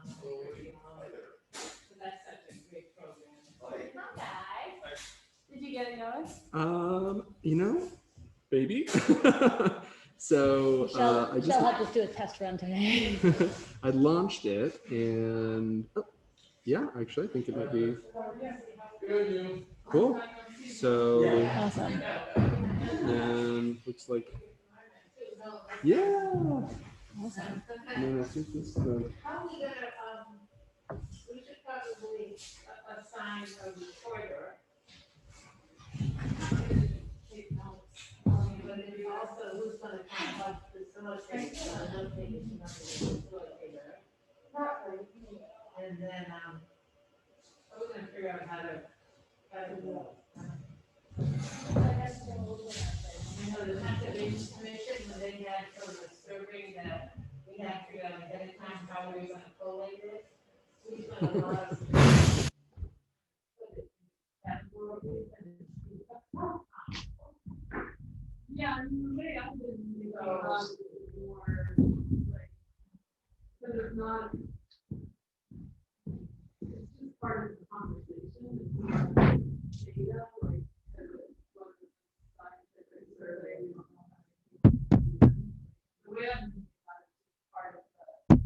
So that's such a great program. Hi, guys. Did you get it going? You know, maybe. So Michelle, I just Michelle helped us do a test run today. I launched it, and yeah, actually, I think it might be cool. So Awesome. and looks like yeah. Awesome. And then I think this. How are we gonna, we should probably assign a recorder. Take notes. But then you also, who's gonna kind of help facilitate, notate is another facilitator. And then, we're gonna figure out how to do it. You know, the conservation commission, when they had sort of a survey that we had to figure out ahead of time how we were gonna collate it. We spent a lot of. Yeah, I mean, maybe I've been thinking about it more like, but it's not, it's just part of the conversation. It's not data, like, as it was a scientific survey, we don't know how many people do them. The way I'm thinking about it is just part of the conversation.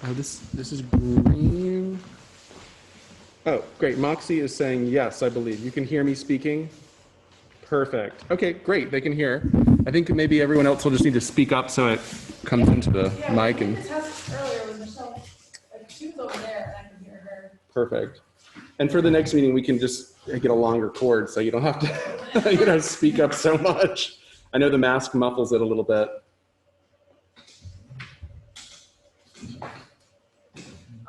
Oh, this is green. Oh, great. Moxie is saying yes, I believe. You can hear me speaking? Perfect. Okay, great. They can hear. I think maybe everyone else will just need to speak up so it comes into the mic. And Earlier with Michelle, like she was over there and I could hear her. perfect. And for the next meeting, we can just get a longer cord so you don't have to speak up so much. I know the mask muffles it a little bit.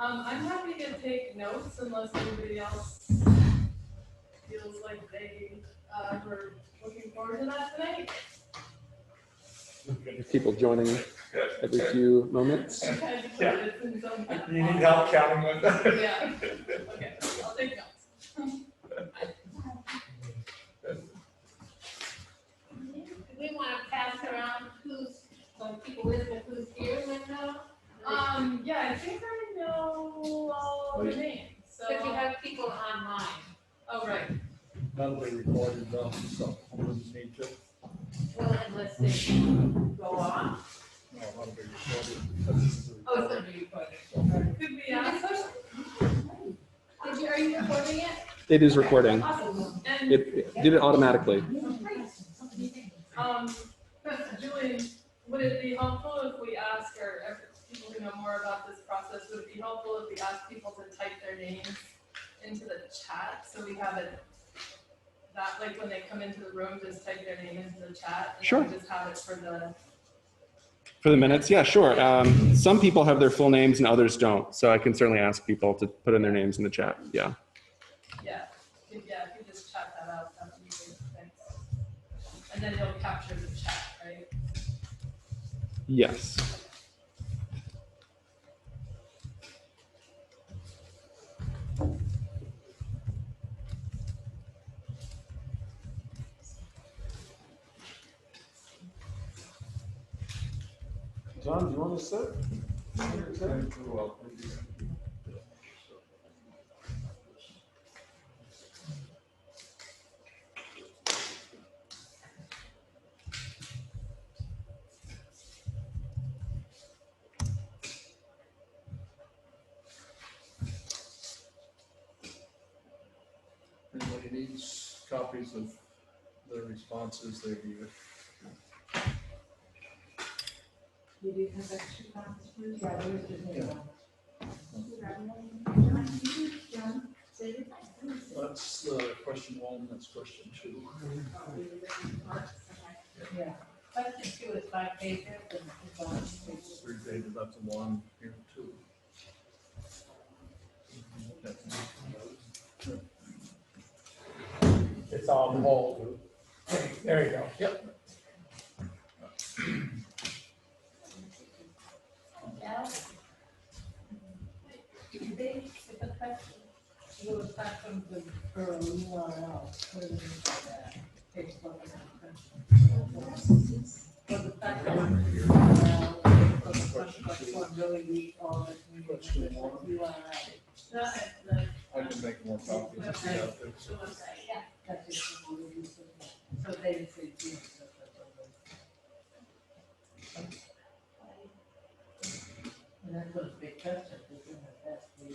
I'm happy to take notes unless anybody else feels like they were looking forward to that tonight. People joining every few moments. Yeah. You need help counting with that? Yeah. Okay, I'll take notes. Do we want to pass around so people listening who's here right now? Yeah, I think I know all the names. So. But you have people online. Oh, right. That'll be recorded though, so we wouldn't need to. Well, unless they go on. No, that'll be recorded. Oh, it's going to be recorded. Could we ask? Are you recording it? It is recording. Awesome. And, It did it automatically. Julie, would it be helpful if we ask, or if people who know more about this process, would it be helpful if we ask people to type their names into the chat so we have it, that like when they come into the room, just type their name into the chat? And Sure. Just have it for the. For the minutes, yeah, sure. Some people have their full names and others don't, so I can certainly ask people to put in their names in the chat. Yeah. Yeah, if you just chat that out, that would be good. Thanks. And then you'll capture the chat, right? Yes. John, do you want to sit? Anybody needs copies of the responses, they do it. You do have extra copies? Yeah, there's just one. That's question one, that's question two. Yeah. Question 2 is 5 pages and it's on page. Three pages, that's a one, here two. It's all bold. There you go. Yep. Yeah. They, if a question, you will start from the URL, put it into the Facebook. For the fact that really read all the Question one. URL. I can make more copies if you have to. Yeah. That's just what we use. So they didn't say Jesus. And that's what's big question, isn't it? That's the.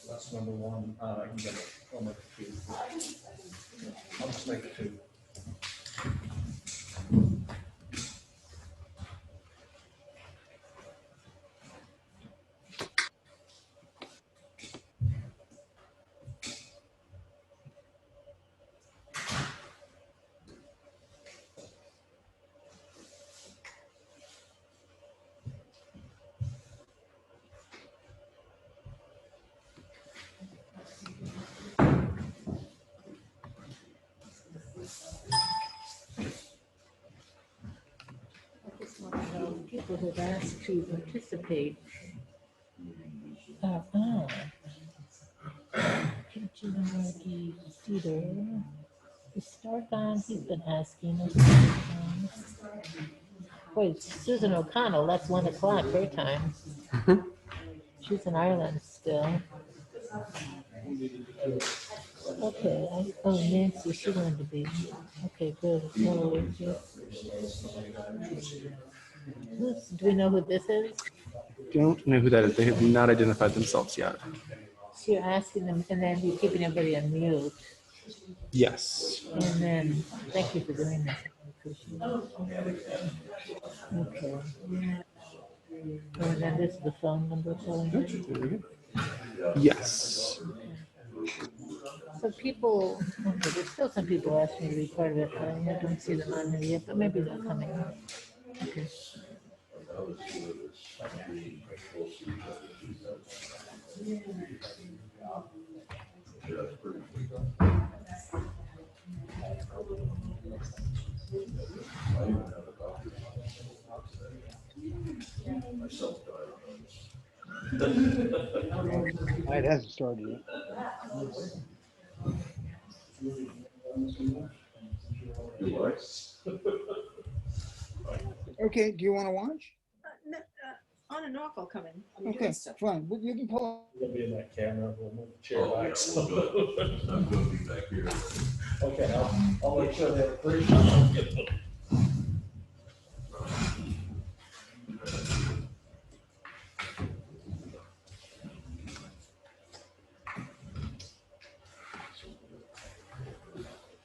That's number one. I can get it. I'll make it two. I'll just make it two. People who've asked to participate Peter. Is Stark on? He's been asking us. Wait, Susan O'Connell, that's 1 o'clock her time. She's in Ireland still. Okay, oh, Nancy, she wanted to be. Okay, good. Hillary, do we know who this is? Don't know who that is. They have not identified themselves yet. So you're asking them, and then you're keeping everybody on mute. Yes. And then, thank you for doing that. I appreciate it. Okay. And then this is the phone number calling. Yes. So people, okay, there's still some people asking me to be part of it, but I don't see them on there yet, but maybe they're coming up. Okay. It hasn't started yet. Okay, do you want to watch? On and off, I'll come in. I'm Okay, doing stuff. fine. Well, you can pull. You're gonna be in that camera, we'll move the chair Oh, back. yeah, we're good. I'm gonna be back here. Okay, I'll make sure they're free.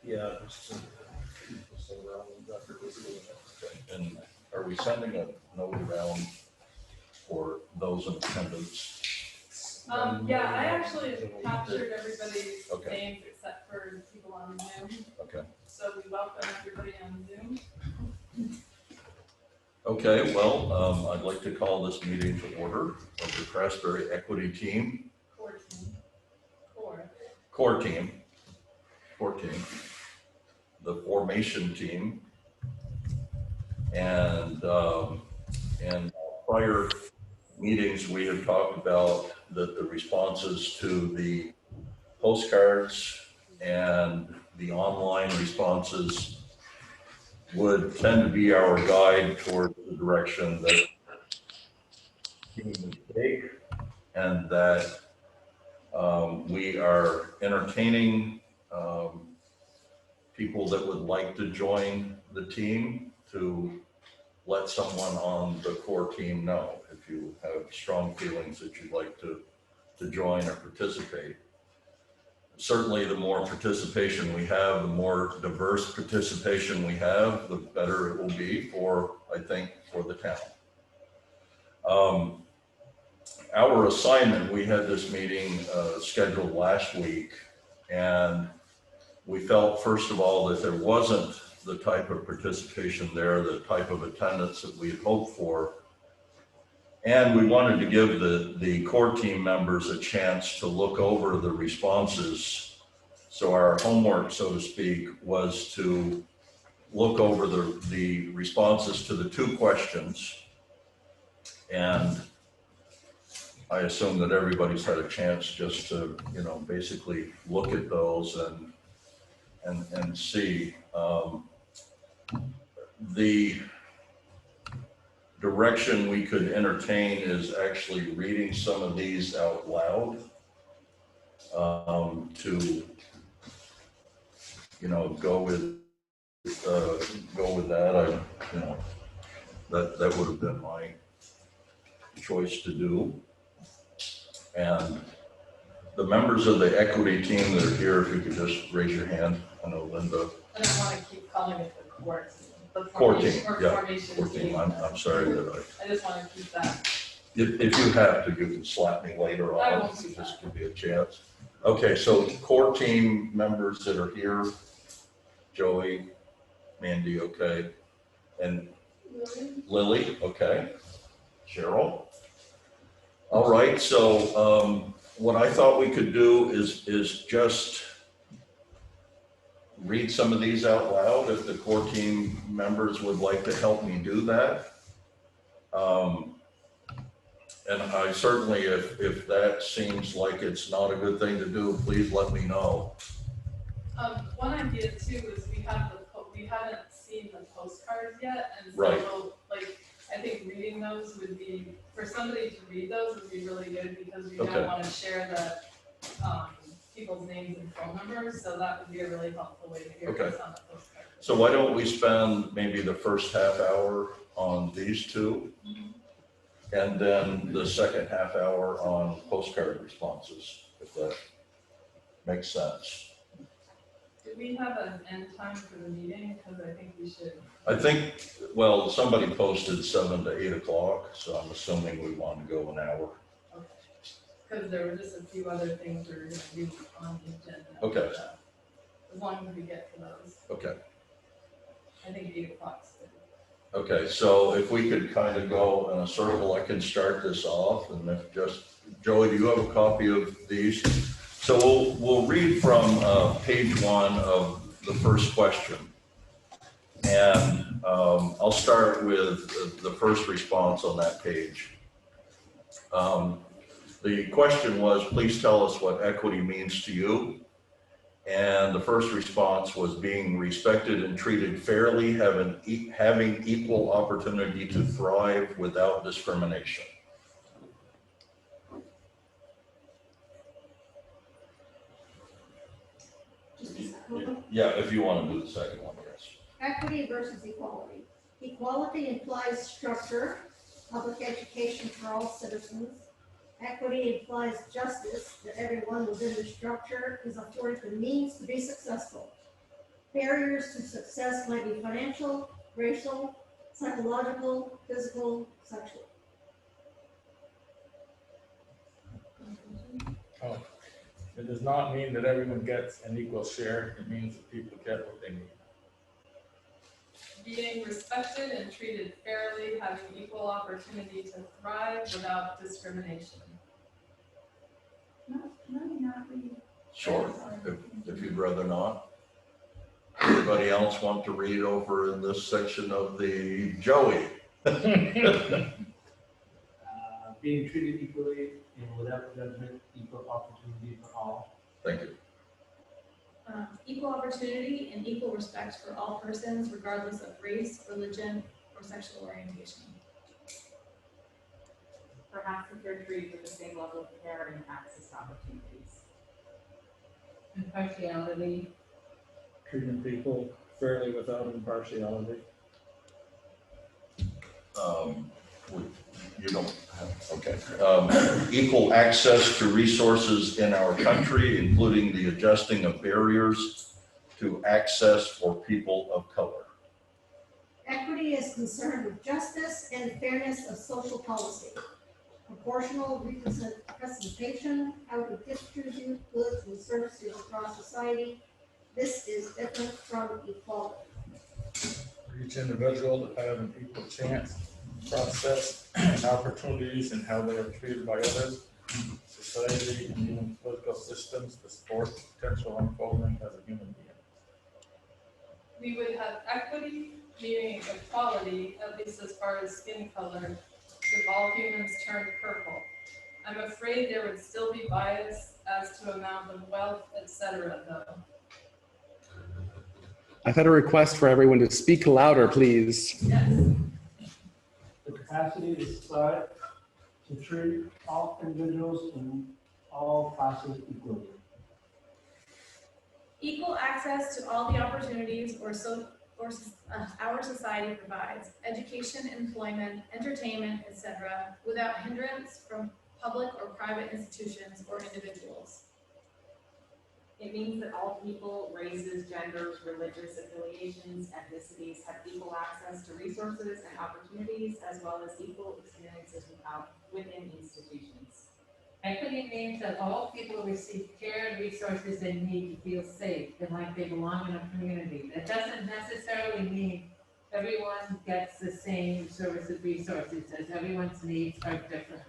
Yeah. And are we sending a note around for those in attendance? Yeah, I actually captured everybody's Okay. names except for people on Zoom, Okay. so we welcome everybody on Zoom. Okay, well, I'd like to call this meeting to order of the Craftsbury Equity Team, Core team. core team, the formation team. And in prior meetings, we have talked about that the responses to the postcards and the online responses would tend to be our guide toward the direction that team would take, and that we are entertaining people that would like to join the team to let someone on the core team know if you have strong feelings that you'd like to join or participate. Certainly, the more participation we have, the more diverse participation we have, the better it will be for, I think, for the town. Our assignment, we had this meeting scheduled last week, and we felt, first of all, that there wasn't the type of participation there, the type of attendance that we had hoped for. And we wanted to give the core team members a chance to look over the responses. So our homework, so to speak, was to look over the responses to the 2 questions. And I assume that everybody's had a chance just to, basically look at those and see. The direction we could entertain is actually reading some of these out loud to, go with that. That would have been my choice to do. And the members of the equity team that are here, if you could just raise your hand. I know Linda. I don't want to keep calling it the core team. The Core team, formation- or yeah, formation Core team, team. I'm sorry that I just want to keep that. if you have to, you can slap me later I on, won't do just that. give me a chance. Okay, so core team members that are here, Joey, Mandy, okay, and Lily, okay, Cheryl. All right, so what I thought we could do is just read some of these out loud if the core team members would like to help me do that. And I certainly, if that seems like it's not a good thing to do, please let me know. One idea too is we haven't seen the postcards yet, and so Right. like, I think reading those would be, for somebody to read those would be really good, because we Okay. don't want to share the, people's names and phone numbers, so that would be a really helpful way to hear Okay. what's on the postcard. So why don't we spend maybe the first half hour on these two? And then the second half hour on postcard responses, if that makes sense. Do we have an end time for the meeting? Because I think we should. I think, well, somebody posted 7 to 8 o'clock, so I'm assuming we want to go an hour. Okay. Because there were just a few other things we were going to do on the agenda. Okay. As long as we get to those. Okay. I think 8 o'clock's good. Okay, so if we could kind of go in a circle, I can start this off, and if just, Joey, do you have a copy of these? So we'll read from page 1 of the first question. And I'll start with the first response on that page. The question was, please tell us what equity means to you. And the first response was being respected and treated fairly, having equal opportunity to thrive without discrimination. Yeah, if you want to do the second one, yes. Equity versus equality. Equality implies structure, public education for all citizens. Equity implies justice, that everyone within the structure is afforded the means to be successful. Barriers to success might be financial, racial, psychological, physical, sexual. Oh, it does not mean that everyone gets an equal share. It means that people get what they need. Being respected and treated fairly, having equal opportunity to thrive without discrimination. Sure, if you'd rather not. Anybody else want to read over in this section of the Joey? Being treated equally and without judgment, equal opportunity for all. Thank you. Equal opportunity and equal respect for all persons, regardless of race, religion, or sexual orientation. Perhaps if they're treated with the same level of care and access to opportunities. Impartiality. Treating people fairly without impartiality. You don't have, okay. Equal access to resources in our country, including the adjusting of barriers to access for people of color. Equity is concerned with justice and fairness of social policy. Proportional representation, how to distribute goods and services across society. This is different from equality. For each individual to have an equal chance, process, and opportunities in how they are treated by others, society, and even political systems to support potential unfolding as a human being. We would have equity, meaning equality, at least as far as skin color, if all humans turned purple. I'm afraid there would still be bias as to amount of wealth, etc., though. I've had a request for everyone to speak louder, please. Yes. The capacity of society to treat all individuals in all classes equally. Equal access to all the opportunities our society provides, education, employment, entertainment, etc., without hindrance from public or private institutions or individuals. It means that all people, races, genders, religious affiliations, ethnicities have equal access to resources and opportunities, as well as equal experiences within institutions. Equity means that all people receive care and resources they need to feel safe and like they belong in a community. That doesn't necessarily mean everyone gets the same services, resources, as everyone's needs are different.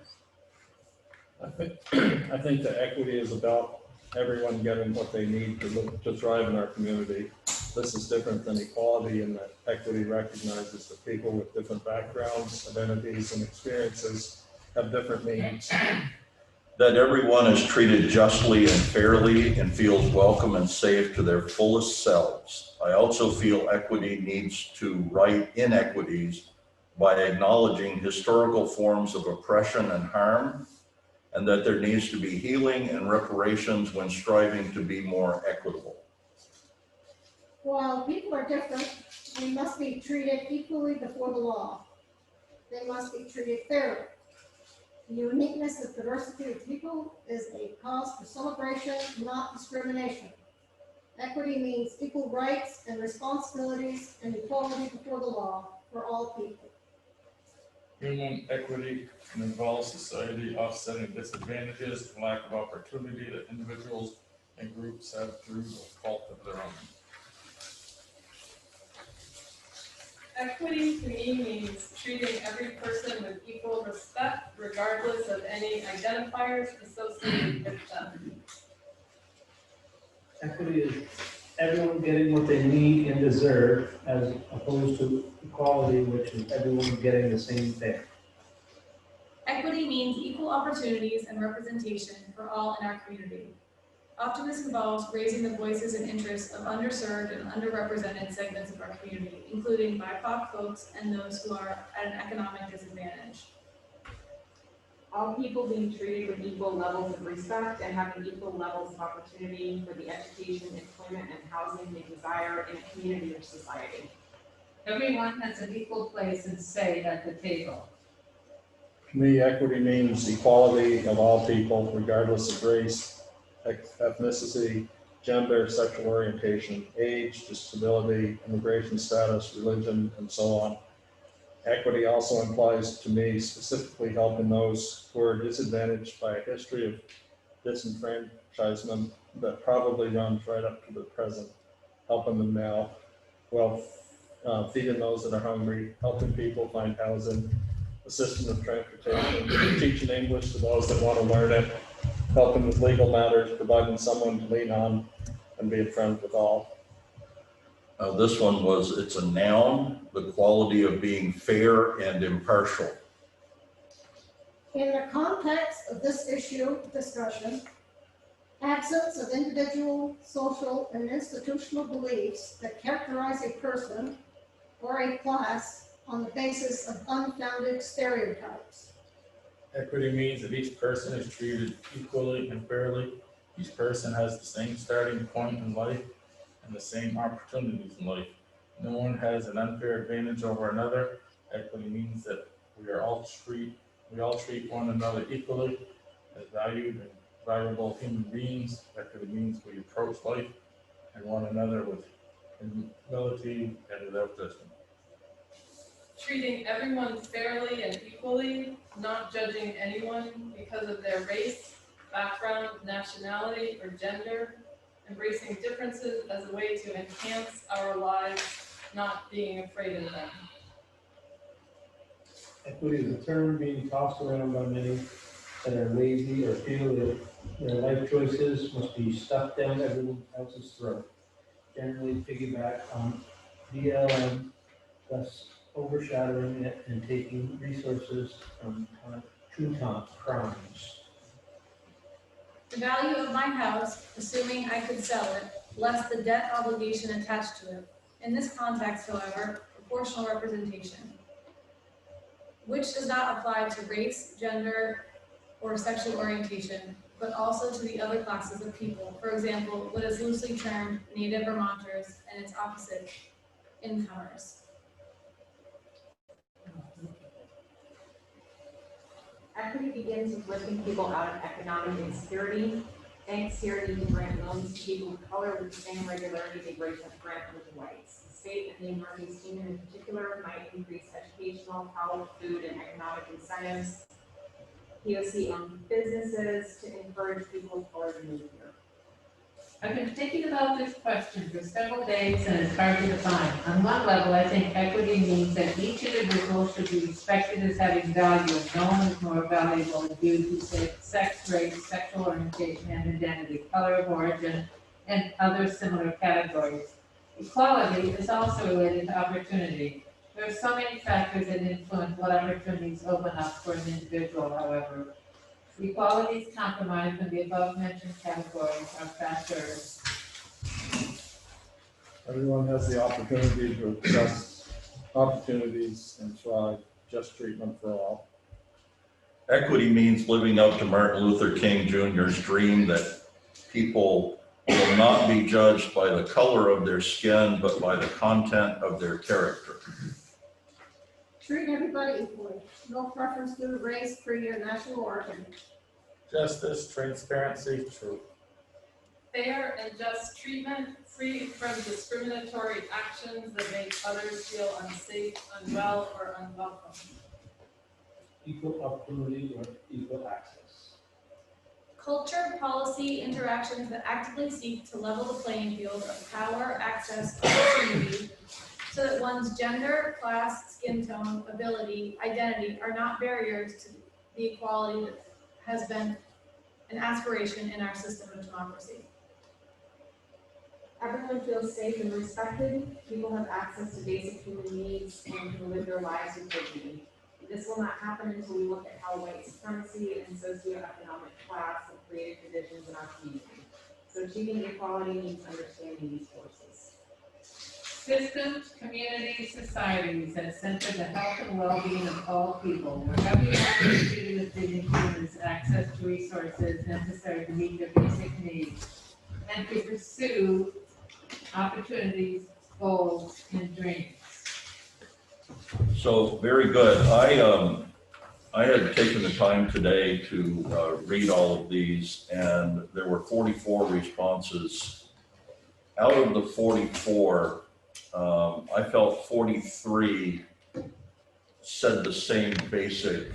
I think that equity is about everyone getting what they need to thrive in our community. This is different than equality in that equity recognizes that people with different backgrounds, identities, and experiences have different needs. That everyone is treated justly and fairly and feels welcome and safe to their fullest selves. I also feel equity needs to right inequities by acknowledging historical forms of oppression and harm, and that there needs to be healing and reparations when striving to be more equitable. While people are different, they must be treated equally before the law. They must be treated fairly. The uniqueness of diversity of people is a cause for celebration, not discrimination. Equity means equal rights and responsibilities and equality before the law for all people. Human equity can involve society offsetting disadvantages and lack of opportunity that individuals and groups have through the fault of their own. Equity to me means treating every person with equal respect, regardless of any identifiers associated with them. Equity is everyone getting what they need and deserve, as opposed to equality, which is everyone getting the same thing. Equity means equal opportunities and representation for all in our community. Often this involves raising the voices and interests of underserved and underrepresented segments of our community, including BIPOC folks and those who are at an economic disadvantage. All people being treated with equal levels of respect and having equal levels of opportunity for the education, employment, and housing they desire in a community or society. Everyone has an equal place and say at the table. To me, equity means equality of all people, regardless of race, ethnicity, gender, sexual orientation, age, disability, immigration status, religion, and so on. Equity also implies to me specifically helping those who are disadvantaged by a history of disenfranchisement that probably runs right up to the present, helping them now, well, feeding those that are hungry, helping people find housing, a system of transportation, teaching English to those that want to learn it, helping with legal matters, providing someone to lean on, and being friends with all. This one was, it's a noun, the quality of being fair and impartial. In the context of this issue discussion, absence of individual, social, and institutional beliefs that characterize a person or a class on the basis of unfounded stereotypes. Equity means that each person is treated equally and fairly. Each person has the same starting point in life and the same opportunities in life. No one has an unfair advantage over another. Equity means that we all treat one another equally as valued and valuable human beings. Equity means we approach life and one another with humility and without judgment. Treating everyone fairly and equally, not judging anyone because of their race, background, nationality, or gender, embracing differences as a way to enhance our lives, not being afraid of them. Equity is a term being tossed around by many that are lazy or feel that their life choices must be stuffed down everyone else's throat. Generally piggyback on BLM, thus overshadowing it and taking resources from true crimes. The value of my house, assuming I could sell it, less the debt obligation attached to it. In this context, however, proportional representation, which does not apply to race, gender, or sexual orientation, but also to the other classes of people. For example, what is loosely termed Native Vermonters and its opposite, incomers. Equity begins with lifting people out of economic insecurity. Banks here need to grant loans to people of color with the same regularity they grant with whites. The state and the Northeast Union in particular might increase educational, health, food, and economic incentives. POC-owned businesses to encourage people of color to move here. I've been thinking about this question for several days and it's hard to define. On one level, I think equity means that each individual should be respected as having value and no one is more valuable due to sex, race, sexual orientation, and identity, color of origin, and other similar categories. Equality is also related to opportunity. There are so many factors that influence what opportunities open up for an individual, however. Equality is compromised when the above mentioned categories are factors. Everyone has the opportunity to assess opportunities and thrive, just treatment for all. Equity means living up to Martin Luther King Jr.'s dream that people will not be judged by the color of their skin, but by the content of their character. Treat everybody equally, no preference due to race, creed, or national origin. Justice, transparency, truth. Fair and just treatment, free from discriminatory actions that make others feel unsafe, unwell, or unwelcome. Equal opportunity or equal access. Culture, policy, interactions that actively seek to level the playing field of power, access, opportunity, so that one's gender, class, skin tone, ability, identity are not barriers to the equality that has been an aspiration in our system of democracy. Everyone feels safe and respected. People have access to basic human needs and can live their lives with dignity. This will not happen until we look at how white supremacy and socioeconomic class have created divisions in our community. So achieving equality means understanding these forces. Systems, communities, societies that center the health and well-being of all people, where everyone is treated with dignity and has access to resources necessary to meet their basic needs, and to pursue opportunities, goals, and dreams. So very good. I had taken the time today to read all of these, and there were 44 responses. Out of the 44, I felt 43 said the same basic,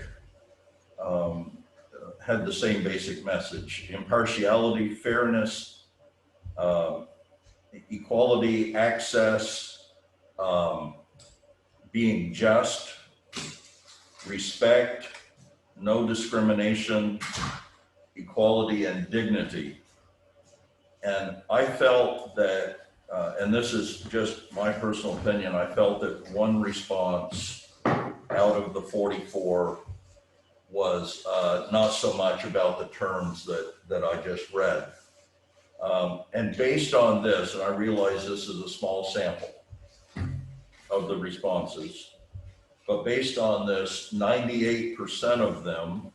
had the same basic message: impartiality, fairness, equality, access, being just, respect, no discrimination, equality, and dignity. And I felt that, and this is just my personal opinion, I felt that one response out of the 44 was not so much about the terms that I just read. And based on this, and I realize this is a small sample of the responses, but based on this, 98% of them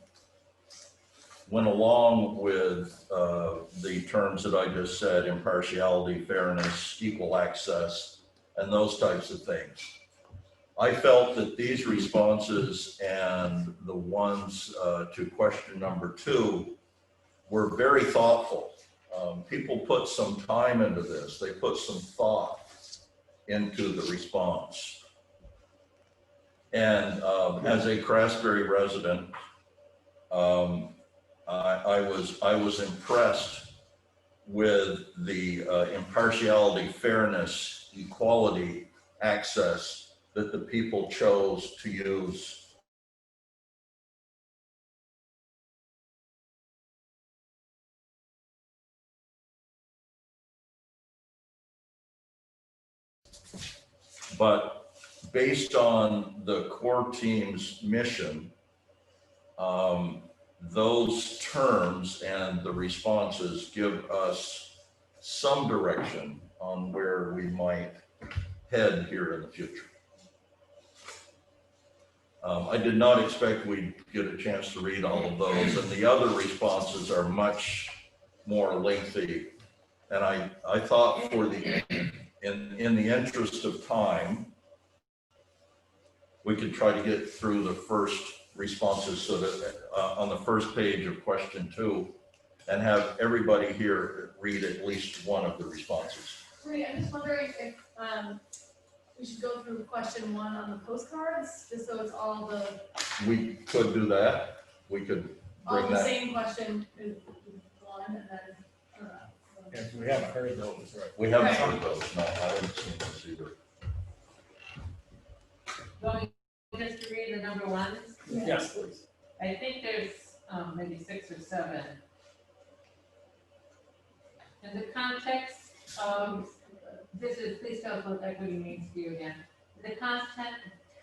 went along with the terms that I just said: impartiality, fairness, equal access, and those types of things. I felt that these responses and the ones to question number 2 were very thoughtful. People put some time into this. They put some thought into the response. And as a Craftsbury resident, I was impressed with the impartiality, fairness, equality, access that the people chose to use. But based on the core team's mission, those terms and the responses give us some direction on where we might head here in the future. I did not expect we'd get a chance to read all of those, and the other responses are much more lengthy. And I thought for the, in the interest of time, we could try to get through the first responses so that on the first page of question 2, and have everybody here read at least one of the responses. Great, I'm just wondering if we should go through question 1 on the postcards, just so it's all the, We could do that. We could all bring the that. same question is 1, and then, Yes, we haven't heard those, right? We haven't Right. heard those. No, I haven't seen those either. Going just to read the number 1s? Yes, please. I think there's maybe 6 or 7. In the context of, this is, please tell us what equity means to you again. The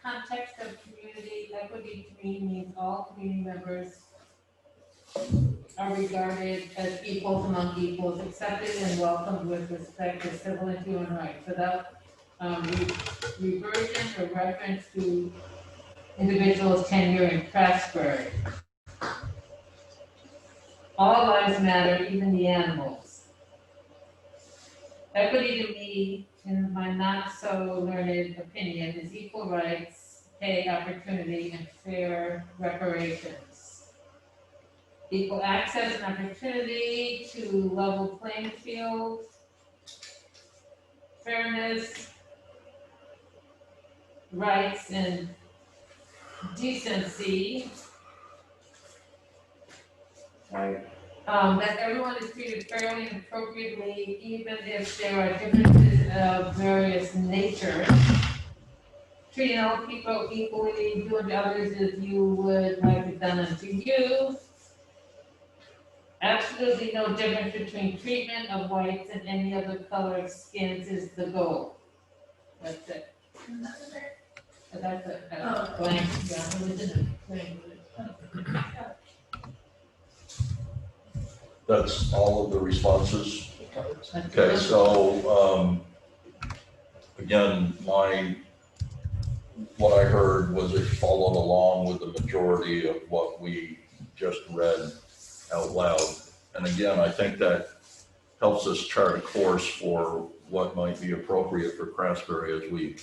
context of community equity to me means all community members are regarded as equals among equals, accepted and welcomed with respect as civil and human rights, without reversion or reference to individuals' tenure in Craftsbury. All lives matter, even the animals. Equity to me, in my not so learned opinion, is equal rights, pay, opportunity, and fair reparations. Equal access and opportunity to level playing field, fairness, rights, and decency. That everyone is treated fairly and appropriately, even if there are differences of various nature. Treating all people equally, doing to others as you would like it done unto you. Absolutely no difference between treatment of whites and any other color of skins is the goal. That's it. That's a blank, yeah, it was in a blank. That's all of the responses. Okay, so, again, what I heard was it followed along with the majority of what we just read out loud. And again, I think that helps us chart a course for what might be appropriate for Craftsbury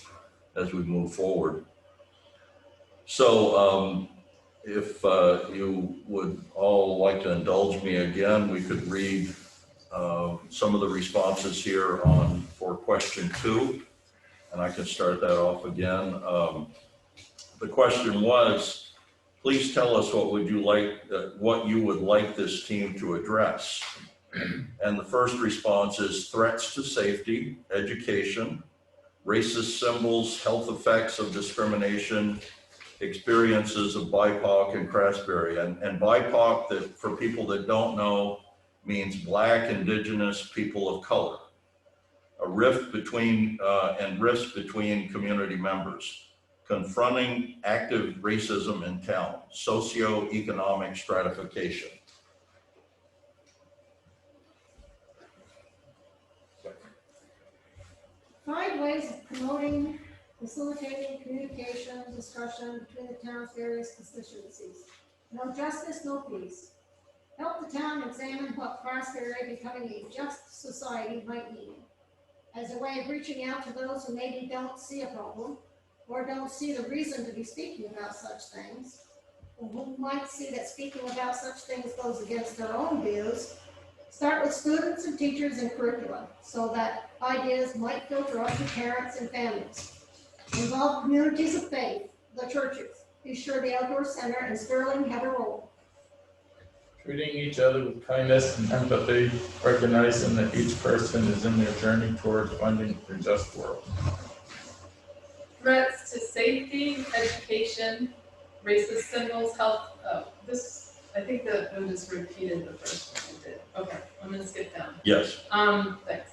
as we move forward. So, if you would all like to indulge me again, we could read some of the responses here for question 2, and I can start that off again. The question was, please tell us what you would like this team to address. And the first response is threats to safety, education, racist symbols, health effects of discrimination, experiences of BIPOC in Craftsbury. And BIPOC, that for people that don't know, means Black, Indigenous, people of color. A rift between rifts between community members. Confronting active racism in town, socioeconomic stratification. Find ways of promoting, facilitating communication, discussion between the town's various constituencies. No justice, no peace. Help the town examine what Craftsbury becoming a just society might mean. As a way of reaching out to those who maybe don't see a problem or don't see the reason to be speaking about such things, or who might see that speaking about such things goes against their own views. Start with students and teachers and curricula so that ideas might filter up to parents and families. Involve communities of faith, the churches. Be sure the outdoor center and Sterling have a role. Treating each other with kindness and empathy, recognizing that each person is in their journey towards finding a just world. Threats to safety, education, racist symbols, health. I think that I just repeated the first one I did. Okay, I'm gonna skip down. Yes. Thanks.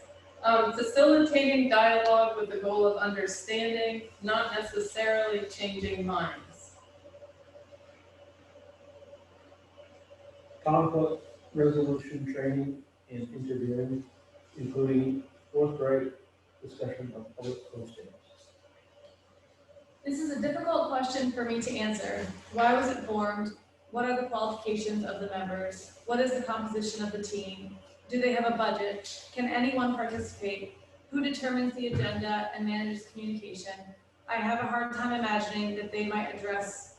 Facilitating dialogue with the goal of understanding, not necessarily changing minds. Conflict resolution training and interviewing, including forthright discussion of public postings. This is a difficult question for me to answer. Why was it formed? What are the qualifications of the members? What is the composition of the team? Do they have a budget? Can anyone participate? Who determines the agenda and manages communication? I have a hard time imagining that they might address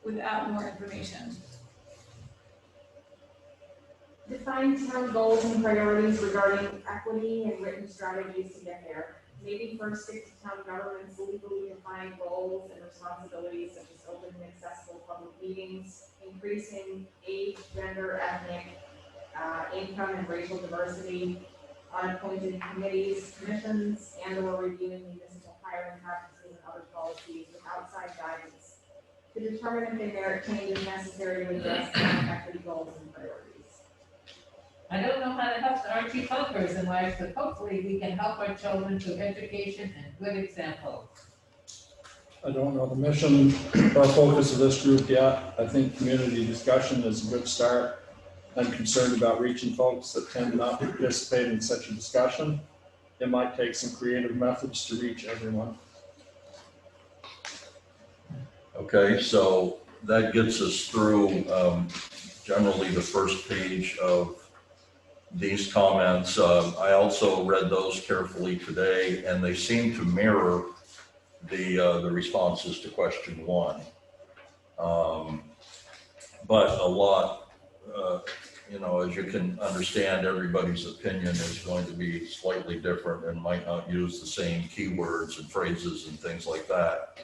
without more information. Define town goals and priorities regarding equity and written strategies to get there. Maybe first stick to town government's legally defined goals and responsibilities such as open and accessible public meetings, increasing age, gender, ethnic, income and racial diversity, unappointed committees, commissions, and/or reviewing municipal hiring practices and other policies with outside guidance to determine if they merit changes necessary to address town equity goals and priorities. I don't know how to help the Archie Funkers in life, but hopefully we can help our children through education and good examples. I don't know the mission or focus of this group yet. I think community discussion is a good start. I'm concerned about reaching folks that tend not to participate in such a discussion. It might take some creative methods to reach everyone. Okay, so that gets us through generally the first page of these comments. I also read those carefully today, and they seem to mirror the responses to question 1. But a lot, as you can understand, everybody's opinion is going to be slightly different and might not use the same keywords and phrases and things like that.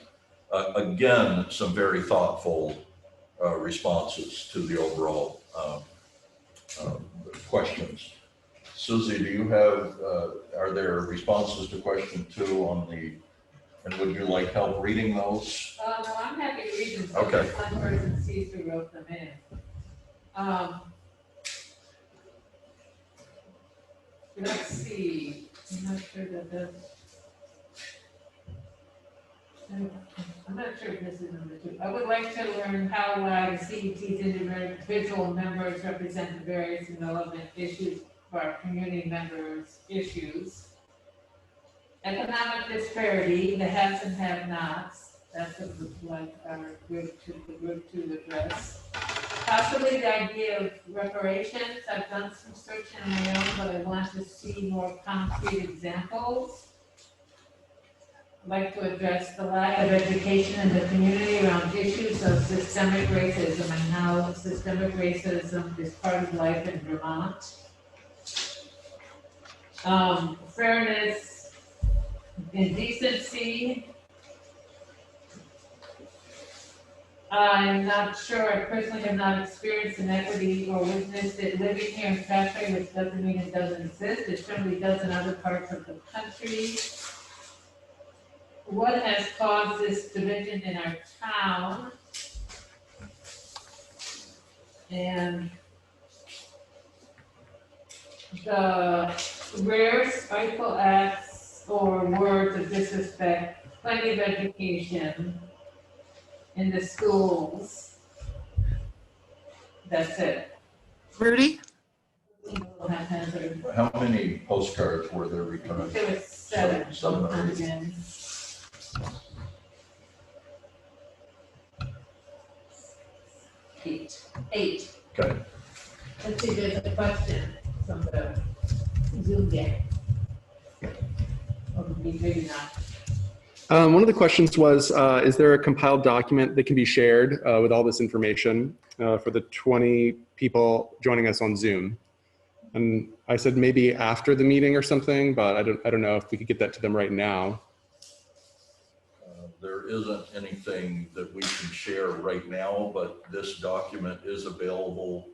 Again, some very thoughtful responses to the overall questions. Susie, do you have, are there responses to question 2 on the, and would you like help reading those? No, I'm happy to read them. Okay. One person sees who wrote them in. Let's see, I'm not sure that the, I'm not sure if this is number 2. I would like to learn how the CET's individual members represent the various and relevant issues for our community members' issues. Economic disparity, the haves and have-nots, that's what would like our group to address. Possibly the idea of reparations. I've done some searching on my own, but I want to see more concrete examples. I'd like to address the lack of education in the community around issues of systemic racism and how systemic racism is part of life in Vermont. Fairness and decency. I'm not sure, I personally have not experienced inequity or witnessed it living here in Shasbury, which doesn't mean it doesn't exist. It certainly does in other parts of the country. What has caused this division in our town? And the rare spiteful acts or words of disrespect, plenty of education in the schools. That's it. Rudy? How many postcards were there returned? There was 7. 7 or 8. Again. 8. Okay. Let's see, there's a question from the Zoom game. Or maybe not. One of the questions was, is there a compiled document that can be shared with all this information for the 20 people joining us on Zoom? And I said maybe after the meeting or something, but I don't know if we could get that to them right now. There isn't anything that we can share right now, but this document is available,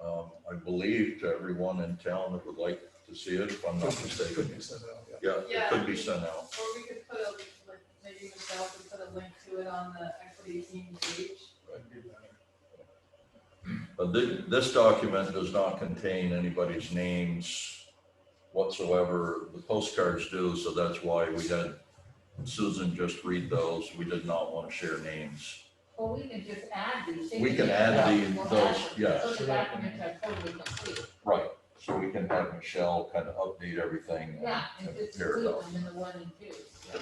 I believe, to everyone in town that would like to see it, if I'm not mistaken. Yeah, it could be sent out. Or we could put maybe Michelle could put a link to it on the equity team page. But this document does not contain anybody's names whatsoever. The postcards do, so that's why we had Susan just read those. We did not want to share names. Well, we can just add these. We can add those, yes. So the documents are totally complete. Right, so we can have Michelle kind of update everything. Yeah, and and just pair it include up. them in the 1 and 2. Yeah.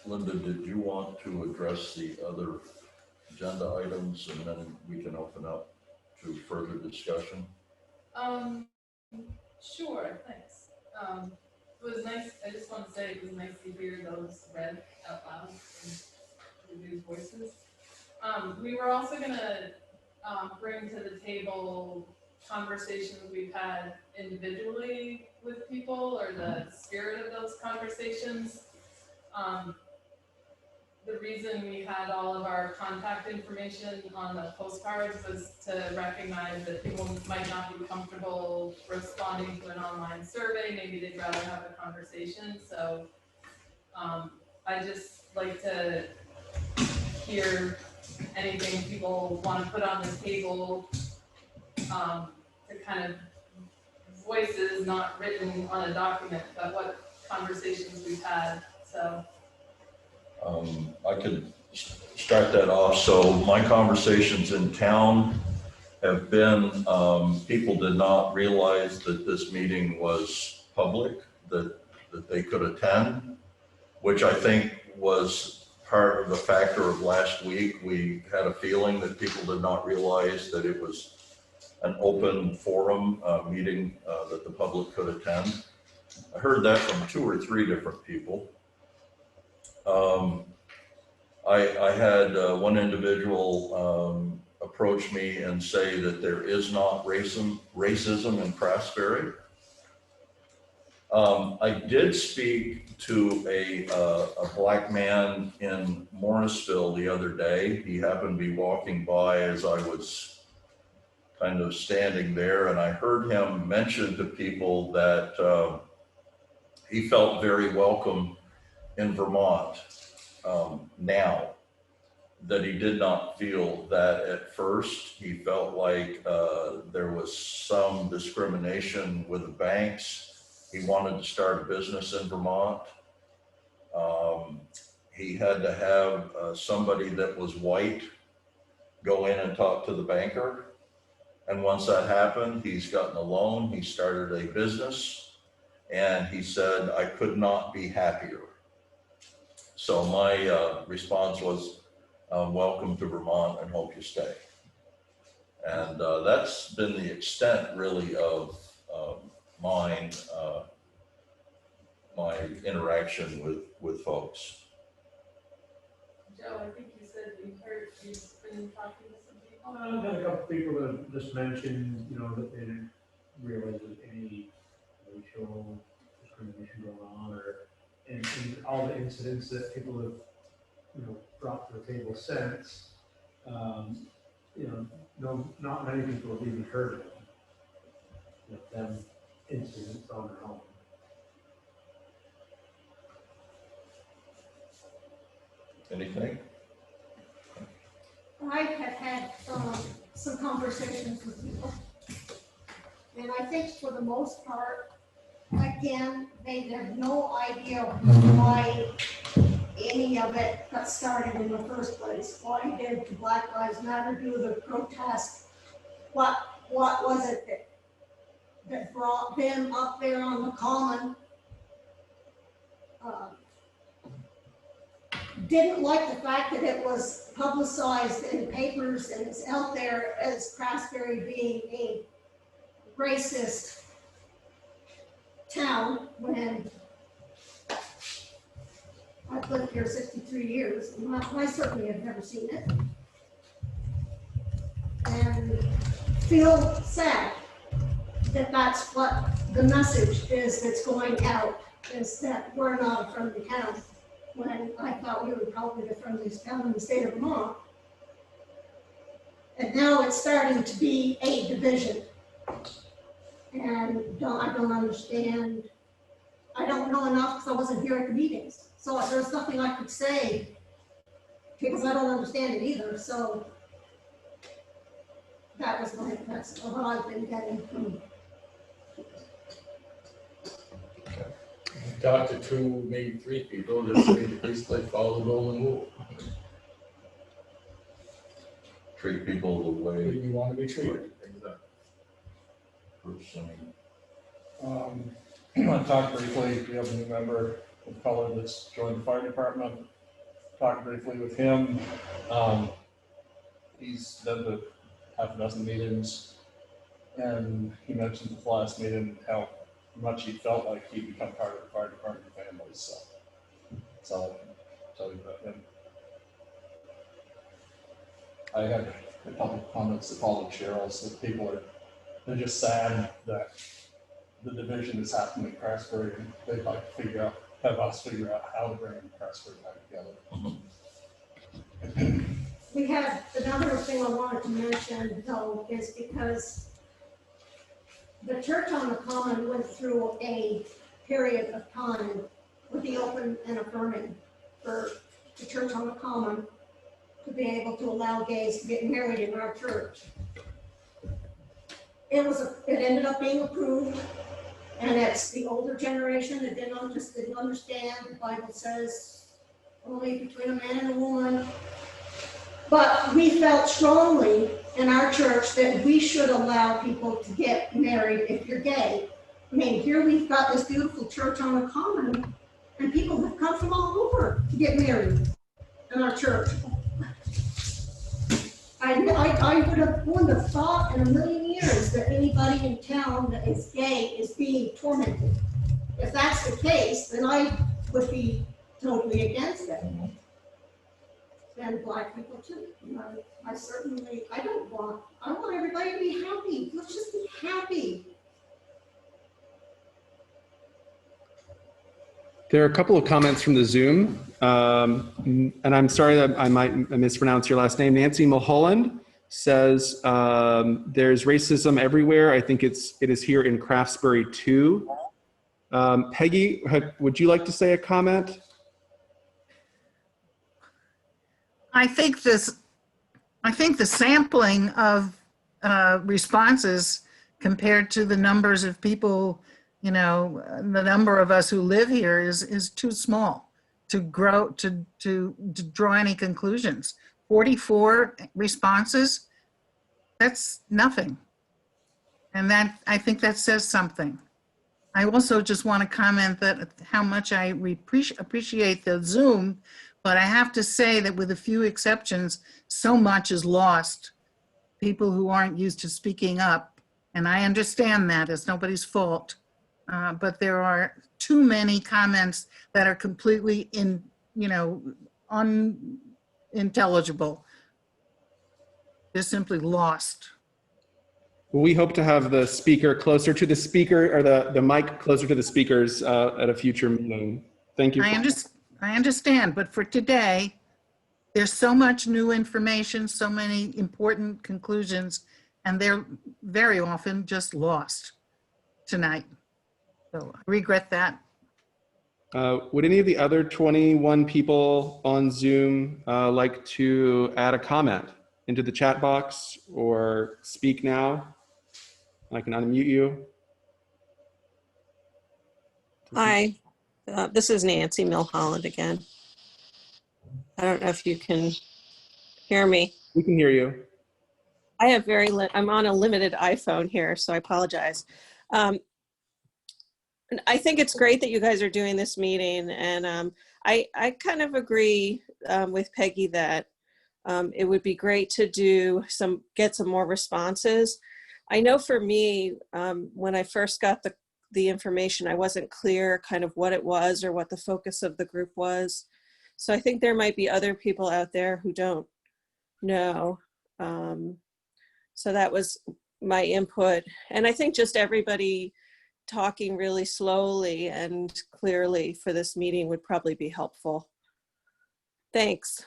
Linda, did you want to address the other agenda items and then we can open up to further discussion? Sure, thanks. It was nice, I just want to say it was nice to hear those read out loud in reduced voices. We were also gonna bring to the table conversations we've had individually with people, or the spirit of those conversations. The reason we had all of our contact information on the postcards was to recognize that people might not be comfortable responding to an online survey. Maybe they'd rather have a conversation. So I just like to hear anything people want to put on the table, to kind of voices not written on a document, but what conversations we've had, so. I could start that off. So my conversations in town have been, people did not realize that this meeting was public, that they could attend, which I think was part of the factor of last week. We had a feeling that people did not realize that it was an open forum meeting that the public could attend. I heard that from 2 or 3 different people. I had one individual approach me and say that there is not racism in Craftsbury. I did speak to a black man in Morrisville the other day. He happened to be walking by as I was kind of standing there, and I heard him mention to people that he felt very welcome in Vermont now, that he did not feel that at first. He felt like there was some discrimination with the banks. He wanted to start a business in Vermont. He had to have somebody that was white go in and talk to the banker. And once that happened, he's gotten a loan, he started a business, and he said, I could not be happier. So my response was, welcome to Vermont and hope you stay. And that's been the extent really of my interaction with folks. Joe, I think you said you've been talking to some people. I've had a couple of people that just mentioned, that they didn't realize there's any racial discrimination going on, or in all the incidents that people have, brought to the table since, no, not many people have even heard of them incidents on their own. Anything? I have had some conversations with people, and I think for the most part, again, they have no idea why any of it got started in the first place. Why did the Black Lives Matter do the protest? What was it that brought them up there on the common? Didn't like the fact that it was publicized in the papers and it's out there as Craftsbury being a racist town, when I've lived here 63 years, and I certainly have never seen it. And feel sad that that's what the message is that's going out, is that we're not a friendly town, when I thought we were probably the friendliest town in the state of Vermont. And now it's starting to be a division. And I don't understand. I don't know enough because I wasn't here at the meetings. So there's nothing I could say because I don't understand it either. So that's what I've been getting from. Talked to 2, maybe 3 people that say to basically follow the golden rule. Treat people the way You want to be treated. person. I talked briefly, we have a new member of color that's joined the fire department. Talked briefly with him. He's been to half a dozen meetings, and he mentioned at the last meeting how much he felt like he'd become part of the fire department family. So that's all I can tell you about him. I had a couple of comments that followed Cheryl's, that people they're just sad that the division is happening in Craftsbury, and they'd like to have us figure out how to bring Craftsbury back together. We had another thing I wanted to mention though, is because the church on the common went through a period of time with the open and affirming for the church on the common to be able to allow gays to get married in our church. It ended up being approved, and it's the older generation that didn't understand. The Bible says only between a man and a woman. But we felt strongly in our church that we should allow people to get married if you're gay. I mean, here we've got this beautiful church on a common, and people have come from all over to get married in our church. wouldn't have thought in a million years that anybody in town that is gay is being tormented. If that's the case, then I would be totally against it. And black people too. I want everybody to be happy. Let's just be happy. There are a couple of comments from the Zoom, and I'm sorry that I might mispronounce your last name. Nancy Mulholland says there's racism everywhere. I think it is here in Craftsbury too. Peggy, would you like to say a comment? I think the sampling of responses compared to the numbers of people, you know, the number of us who live here is too small to grow, to draw any conclusions. 44 responses, that's nothing. And that, I think that says something. I also just want to comment that how much I appreciate the Zoom, but I have to say that with a few exceptions, so much is lost. People who aren't used to speaking up, and I understand that, it's nobody's fault. But there are too many comments that are completely unintelligible. They're simply lost. Well, we hope to have the speaker closer to the speaker, or the mic closer to the speakers at a future meeting. Thank you. I understand, but for today, there's so much new information, so many important conclusions, and they're very often just lost tonight. So I regret that. Would any of the other 21 people on Zoom like to add a comment into the chat box or speak now? I can unmute you. Hi, this is Nancy Milholland again. I don't know if you can hear me. We can hear you. I have I'm on a limited iPhone here, so I apologize. And I think it's great that you guys are doing this meeting, and I kind of agree with Peggy that it would be great to get some more responses. I know for me, when I first got the information, I wasn't clear kind of what it was or what the focus of the group was. So I think there might be other people out there who don't know. So that was my input. And I think just everybody talking really slowly and clearly for this meeting would probably be helpful. Thanks.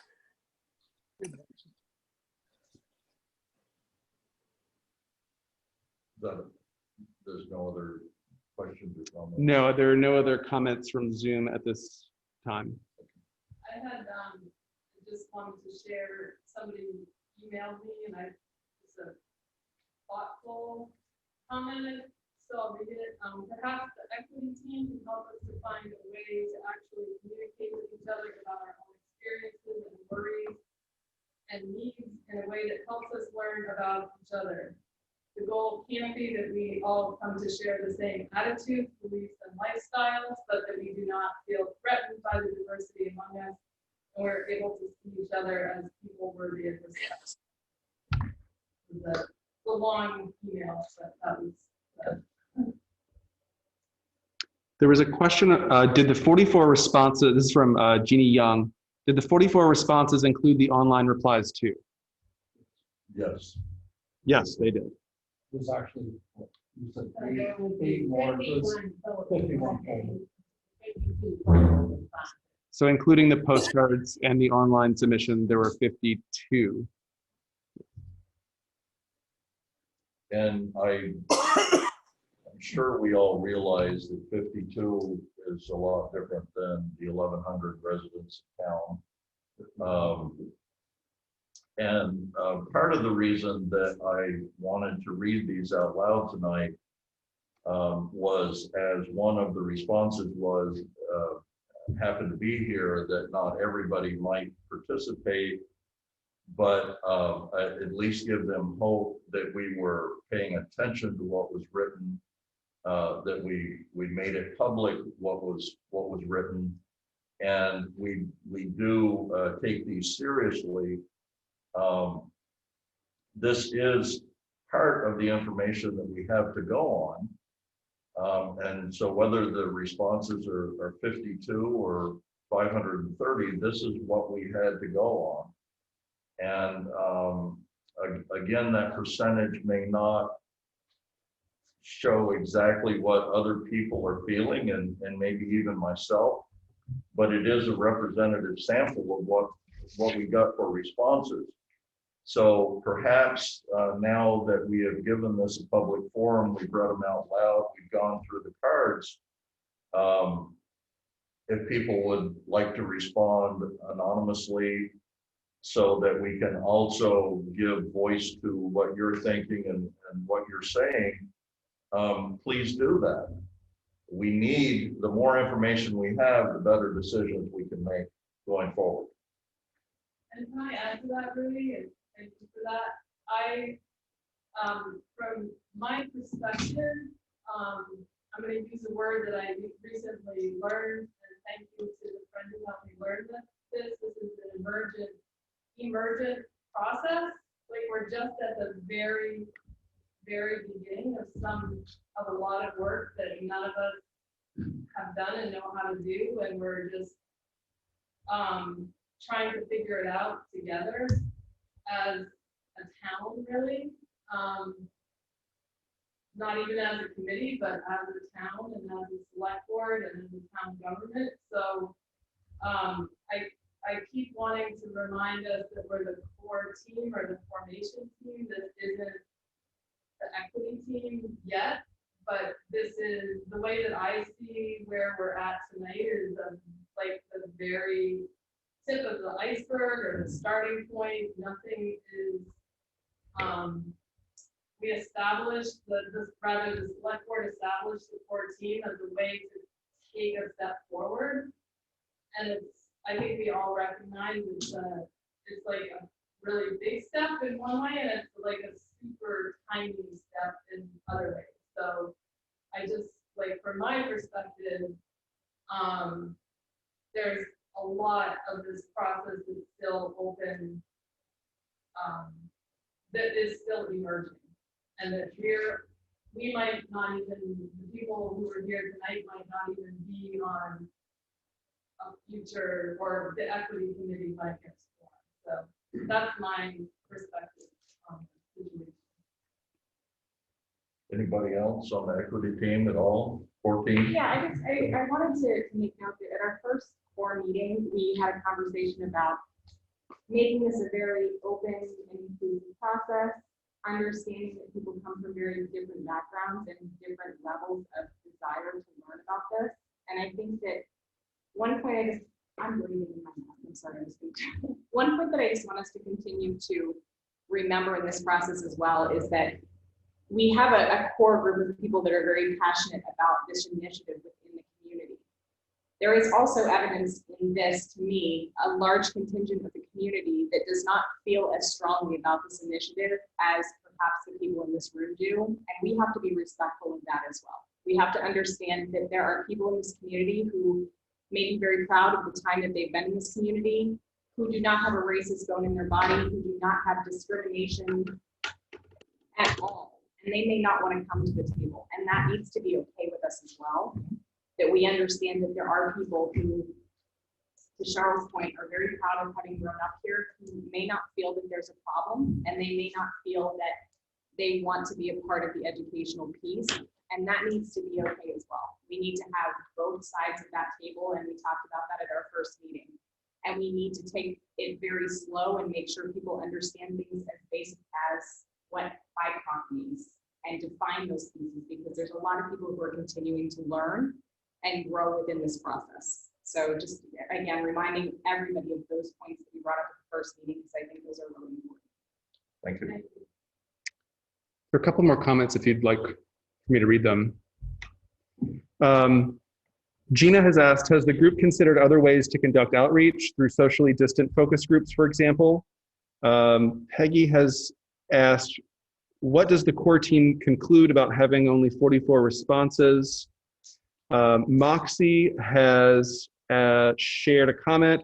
There's no other questions or comments? No, there are no other comments from Zoom at this time. I had just wanted to share, somebody emailed me and it's a thoughtful comment, so I'll read it. Perhaps the equity team can help us to find a way to actually communicate with each other about our own experiences and worries and needs in a way that helps us learn about each other. The goal can't be that we all come to share the same attitudes, beliefs, and lifestyles, but that we do not feel threatened by the diversity among us, and we're able to see each other as people worthy of respect. The long email, but that was There was a question, did the 44 responses, this is from Jeannie Young, did the 44 responses include the online replies too? Yes. Yes, they did. It was actually, you said eight more, it was 51. So including the postcards and the online submission, there were 52. And I'm sure we all realize that 52 is a lot different than the 1,100 residents of town. And part of the reason that I wanted to read these out loud tonight was, as one of the responses was, happened to be here, that not everybody might participate, but at least give them hope that we were paying attention to what was written, that we made it public what was written, and we do take these seriously. This is part of the information that we have to go on. And so whether the responses are 52 or 530, this is what we had to go on. And again, that percentage may not show exactly what other people are feeling, and maybe even myself, but it is a representative sample of what we got for responses. So perhaps now that we have given this a public forum, we've read them out loud, we've gone through the cards, if people would like to respond anonymously so that we can also give voice to what you're thinking and what you're saying, please do that. We need, the more information we have, the better decisions we can make going forward. And can I add to that, Rudy? And thank you for that. From my perspective, I'm going to use a word that I recently learned, and thank you to the friend who helped me learn this. This is an emergent process. Like, we're just at the very beginning of a lot of work that none of us have done and know how to do, and we're just trying to figure it out together as a town, really. Not even as a committee, but as a town and as a select board and as a town government. So I keep wanting to remind us that we're the core team or the formation team. This isn't the equity team yet, but this is the way that I see where we're at tonight is like the very tip of the iceberg or the starting point. Nothing is, we established the select board established the core team as a way to take a step forward. And I think we all recognize it's like a really big step in one way, and it's like a super tiny step in other ways. So I just, like, from my perspective, there's a lot of this process that's still open, that is still emerging, and that we might not even, the people who are here tonight might not even be on a future, or the equity committee might get formed. So that's my perspective on the situation. Anybody else on the equity team at all? 14? Yeah, I wanted to make note that at our first core meeting, we had a conversation about making this a very open and inclusive process, understanding that people come from very different backgrounds and different levels of desire to learn about this. And I think that one point I'm breathing in my mouth, I'm sorry to speak. One point that I just want us to continue to remember in this process as well is that we have a core group of people that are very passionate about this initiative within the community. There is also evidence in this, to me, a large contingent of the community that does not feel as strongly about this initiative as perhaps the people in this room do, and we have to be respectful of that as well. We have to understand that there are people in this community who may be very proud of the time that they've been in this community, who do not have a racist bone in their body, who do not have discrimination at all, and they may not want to come to the table, and that needs to be okay with us as well. That we understand that there are people who, to Cheryl's point, are very proud of having grown up here, who may not feel that there's a problem, and they may not feel that they want to be a part of the educational piece, and that needs to be okay as well. We need to have both sides of that table, and we talked about that at our first meeting. And we need to take it very slow and make sure people understand things as basic as what BIPOC means and define those pieces, because there's a lot of people who are continuing to learn and grow within this process. So just, again, reminding everybody of those points that we brought up at the first meeting, because I think those are really important. Thank you. There are a couple more comments if you'd like for me to read them. Gina has asked, has the group considered other ways to conduct outreach through socially distant focus groups, for example? Peggy has asked, what does the core team conclude about having only 44 responses? Moxie has shared a comment,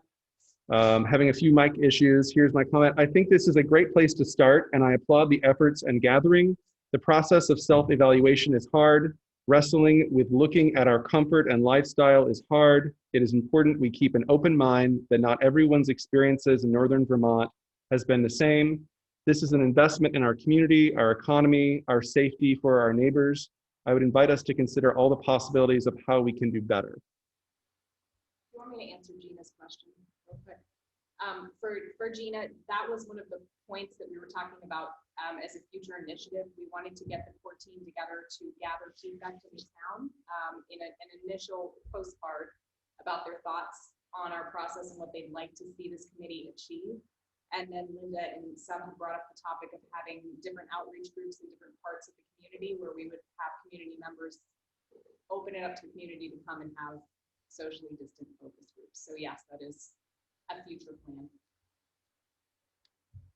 having a few mic issues. Here's my comment. I think this is a great place to start, and I applaud the efforts and gathering. The process of self-evaluation is hard. Wrestling with looking at our comfort and lifestyle is hard. It is important we keep an open mind that not everyone's experiences in Northern Vermont has been the same. This is an investment in our community, our economy, our safety for our neighbors. I would invite us to consider all the possibilities of how we can do better. You want me to answer Gina's question real quick? For Gina, that was one of the points that we were talking about as a future initiative. We wanted to get the core team together to gather feedback from the town in an initial postcard about their thoughts on our process and what they'd like to see this committee achieve. And then Linda and some brought up the topic of having different outreach groups in different parts of the community where we would have community members open it up to the community to come and have socially distant focus groups. So yes, that is a future plan.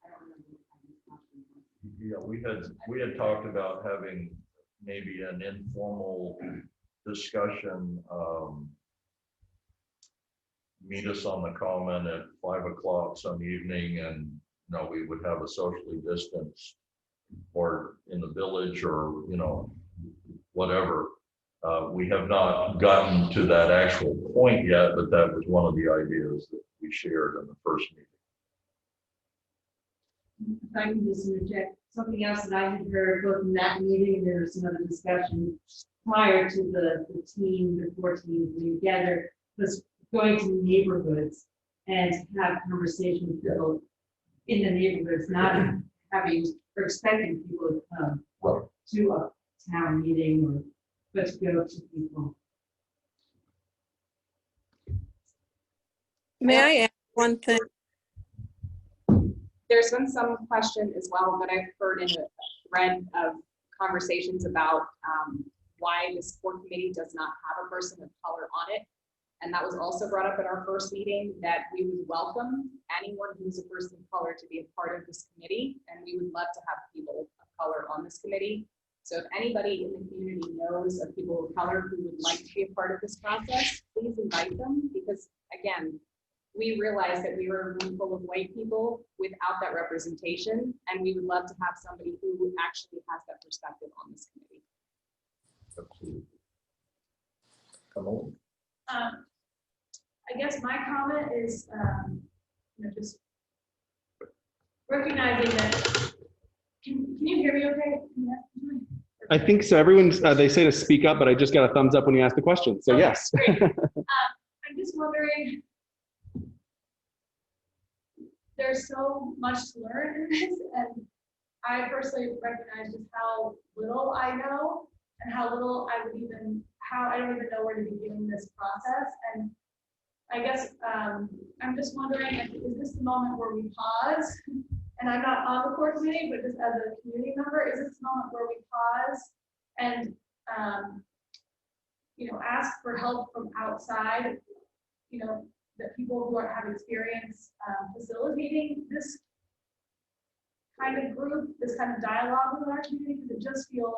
I don't remember what kind of question it was. Yeah, we had talked about having maybe an informal discussion. Meet us on the common at 5 o'clock some evening, and we would have a socially distanced, or in the village, or whatever. We have not gotten to that actual point yet, but that was one of the ideas that we shared in the first meeting. If I can just interject, something else that I had heard both in that meeting and there was some other discussion prior to the team, the core team being together, was going to neighborhoods and have conversations with people in the neighborhoods, not having or expecting people to come to a town meeting, but to go to people. May I add one thing? There's been some question as well that I've heard in a thread of conversations about why this core committee does not have a person of color on it. And that was also brought up at our first meeting, that we would welcome anyone who's a person of color to be a part of this committee. And we would love to have people of color on this committee. So if anybody in the community knows of people of color who would like to be a part of this process, please invite them, because again, we realized that we were a room full of white people without that representation, and we would love to have somebody who actually has that perspective on this committee. Absolutely. Come on. I guess my comment is, just recognizing that. Can you hear me okay? I think so. Everyone's, they say to speak up, but I just got a thumbs up when you asked the question. So okay, yes. I'm just wondering, there's so much to learn in this, and I personally recognize just how little I know and how little I would even, I don't even know where to begin this process. And I guess I'm just wondering, is this the moment where we pause? And I'm not on the core committee, but just as a community member, is this the moment where we pause and ask for help from outside, that people who have experience facilitating this kind of group, this kind of dialogue within our community, because it just feels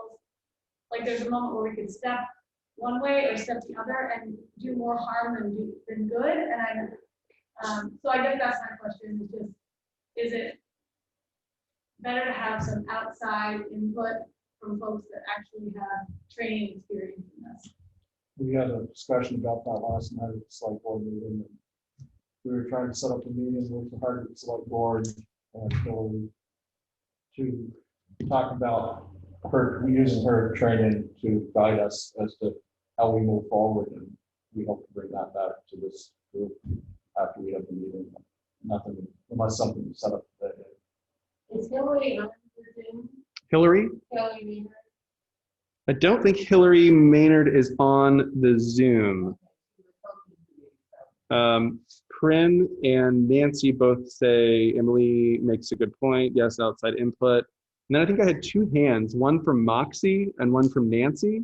like there's a moment where we could step one way or step the other and do more harm than good. And so I guess that's my question, is it better to have some outside input from folks that actually have training experience in this? We had a discussion about that last night at the select board meeting. We were trying to set up a meeting with the Harvard Select Board and Hillary to talk about using her training to guide us as to how we move forward, and we hope to bring that back to this group after we have the meeting. Nothing, unless something is set up today. Is Hillary on the Zoom? Hillary? Hillary Maynard? I don't think Hillary Maynard is on the Zoom. Corinne and Nancy both say Emily makes a good point. Yes, outside input. And then I think I had two hands, one from Moxie and one from Nancy.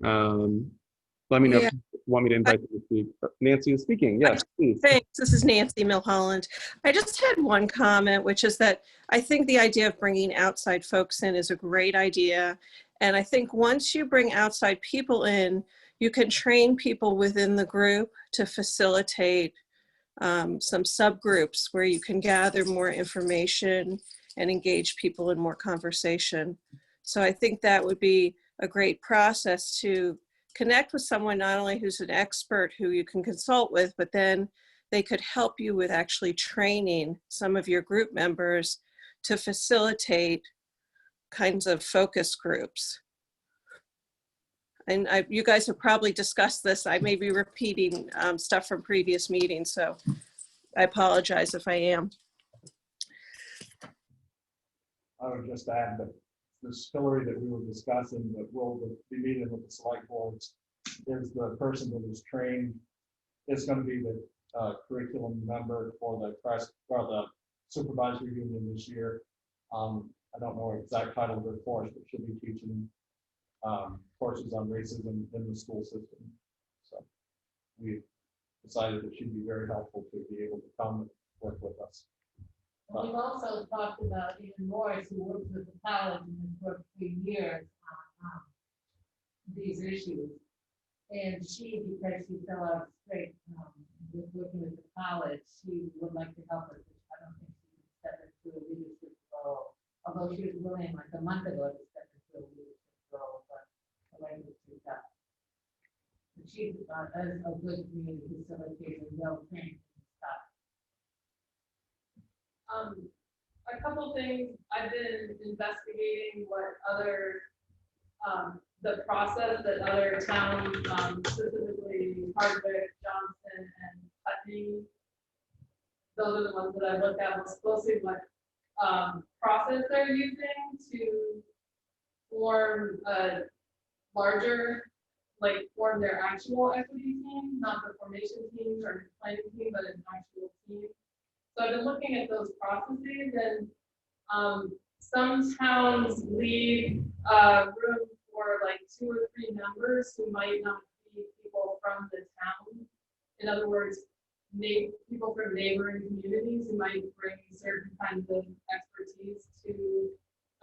Let me know if you want me to invite them to speak. Nancy is speaking. Yes, please. Thanks. This is Nancy Milholland. I just had one comment, which is that I think the idea of bringing outside folks in is a great idea. And I think once you bring outside people in, you can train people within the group to facilitate some subgroups where you can gather more information and engage people in more conversation. So I think that would be a great process to connect with someone not only who's an expert who you can consult with, but then they could help you with actually training some of your group members to facilitate kinds of focus groups. And you guys have probably discussed this. I may be repeating stuff from previous meetings, so I apologize if I am. I would just add that the story that we were discussing that we'll be meeting with the select boards is the person that is trained is going to be the curriculum member for the supervisory union this year. I don't know exact title of their course, but she'll be teaching courses on racism in the school system. So we decided that she'd be very helpful to be able to come and work with us. We've also talked about even Morris, who works with the college and has worked for years on these issues. And she, because she fell out straight with working with the college, she would like to help us. I don't think she would step into a leadership role, although she was willing like a month ago to step into a leadership role, but the language is tough. But she's a good community facilitator, well trained and stuff. A couple things, I've been investigating what other, the process that other towns, specifically Hardwick, Johnson, and Putney, those are the ones that I looked at most closely, what process they're using to form a larger, like form their actual equity team, not the formation team or planning team, but an actual team. So I've been looking at those processes, and some towns leave room for like 2 or 3 members who might not be people from the town. In other words, people from neighboring communities who might bring certain kinds of expertise to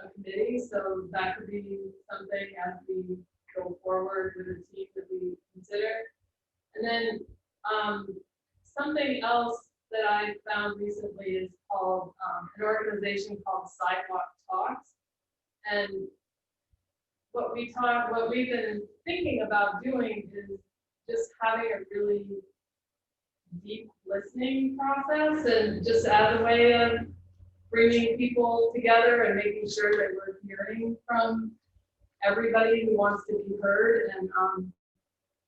a committee. So that could be something as we go forward with a team that we consider. And then something else that I found recently is called an organization called Sidewalk Talks. And what we've been thinking about doing is just having a really deep listening process, and just as a way of bringing people together and making sure that we're hearing from everybody who wants to be heard. And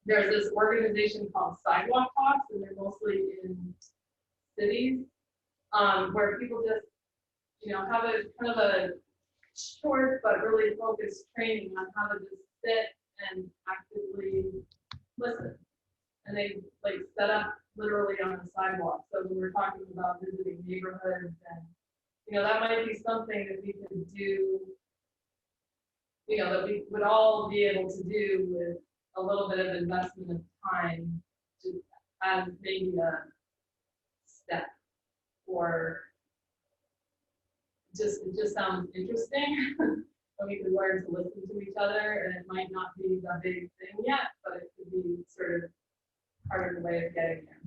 there's this organization called Sidewalk Talks, and they're mostly in cities, where people just, have a kind of a short but really focused training on how to just sit and actively listen. And they like set up literally on the sidewalk. So when we're talking about visiting neighborhoods, and that might be something that we could do, that we would all be able to do with a little bit of investment of time to as maybe a step, or it just sounds interesting. And we could learn to listen to each other, and it might not be the big thing yet, but it could be sort of part of the way of getting there.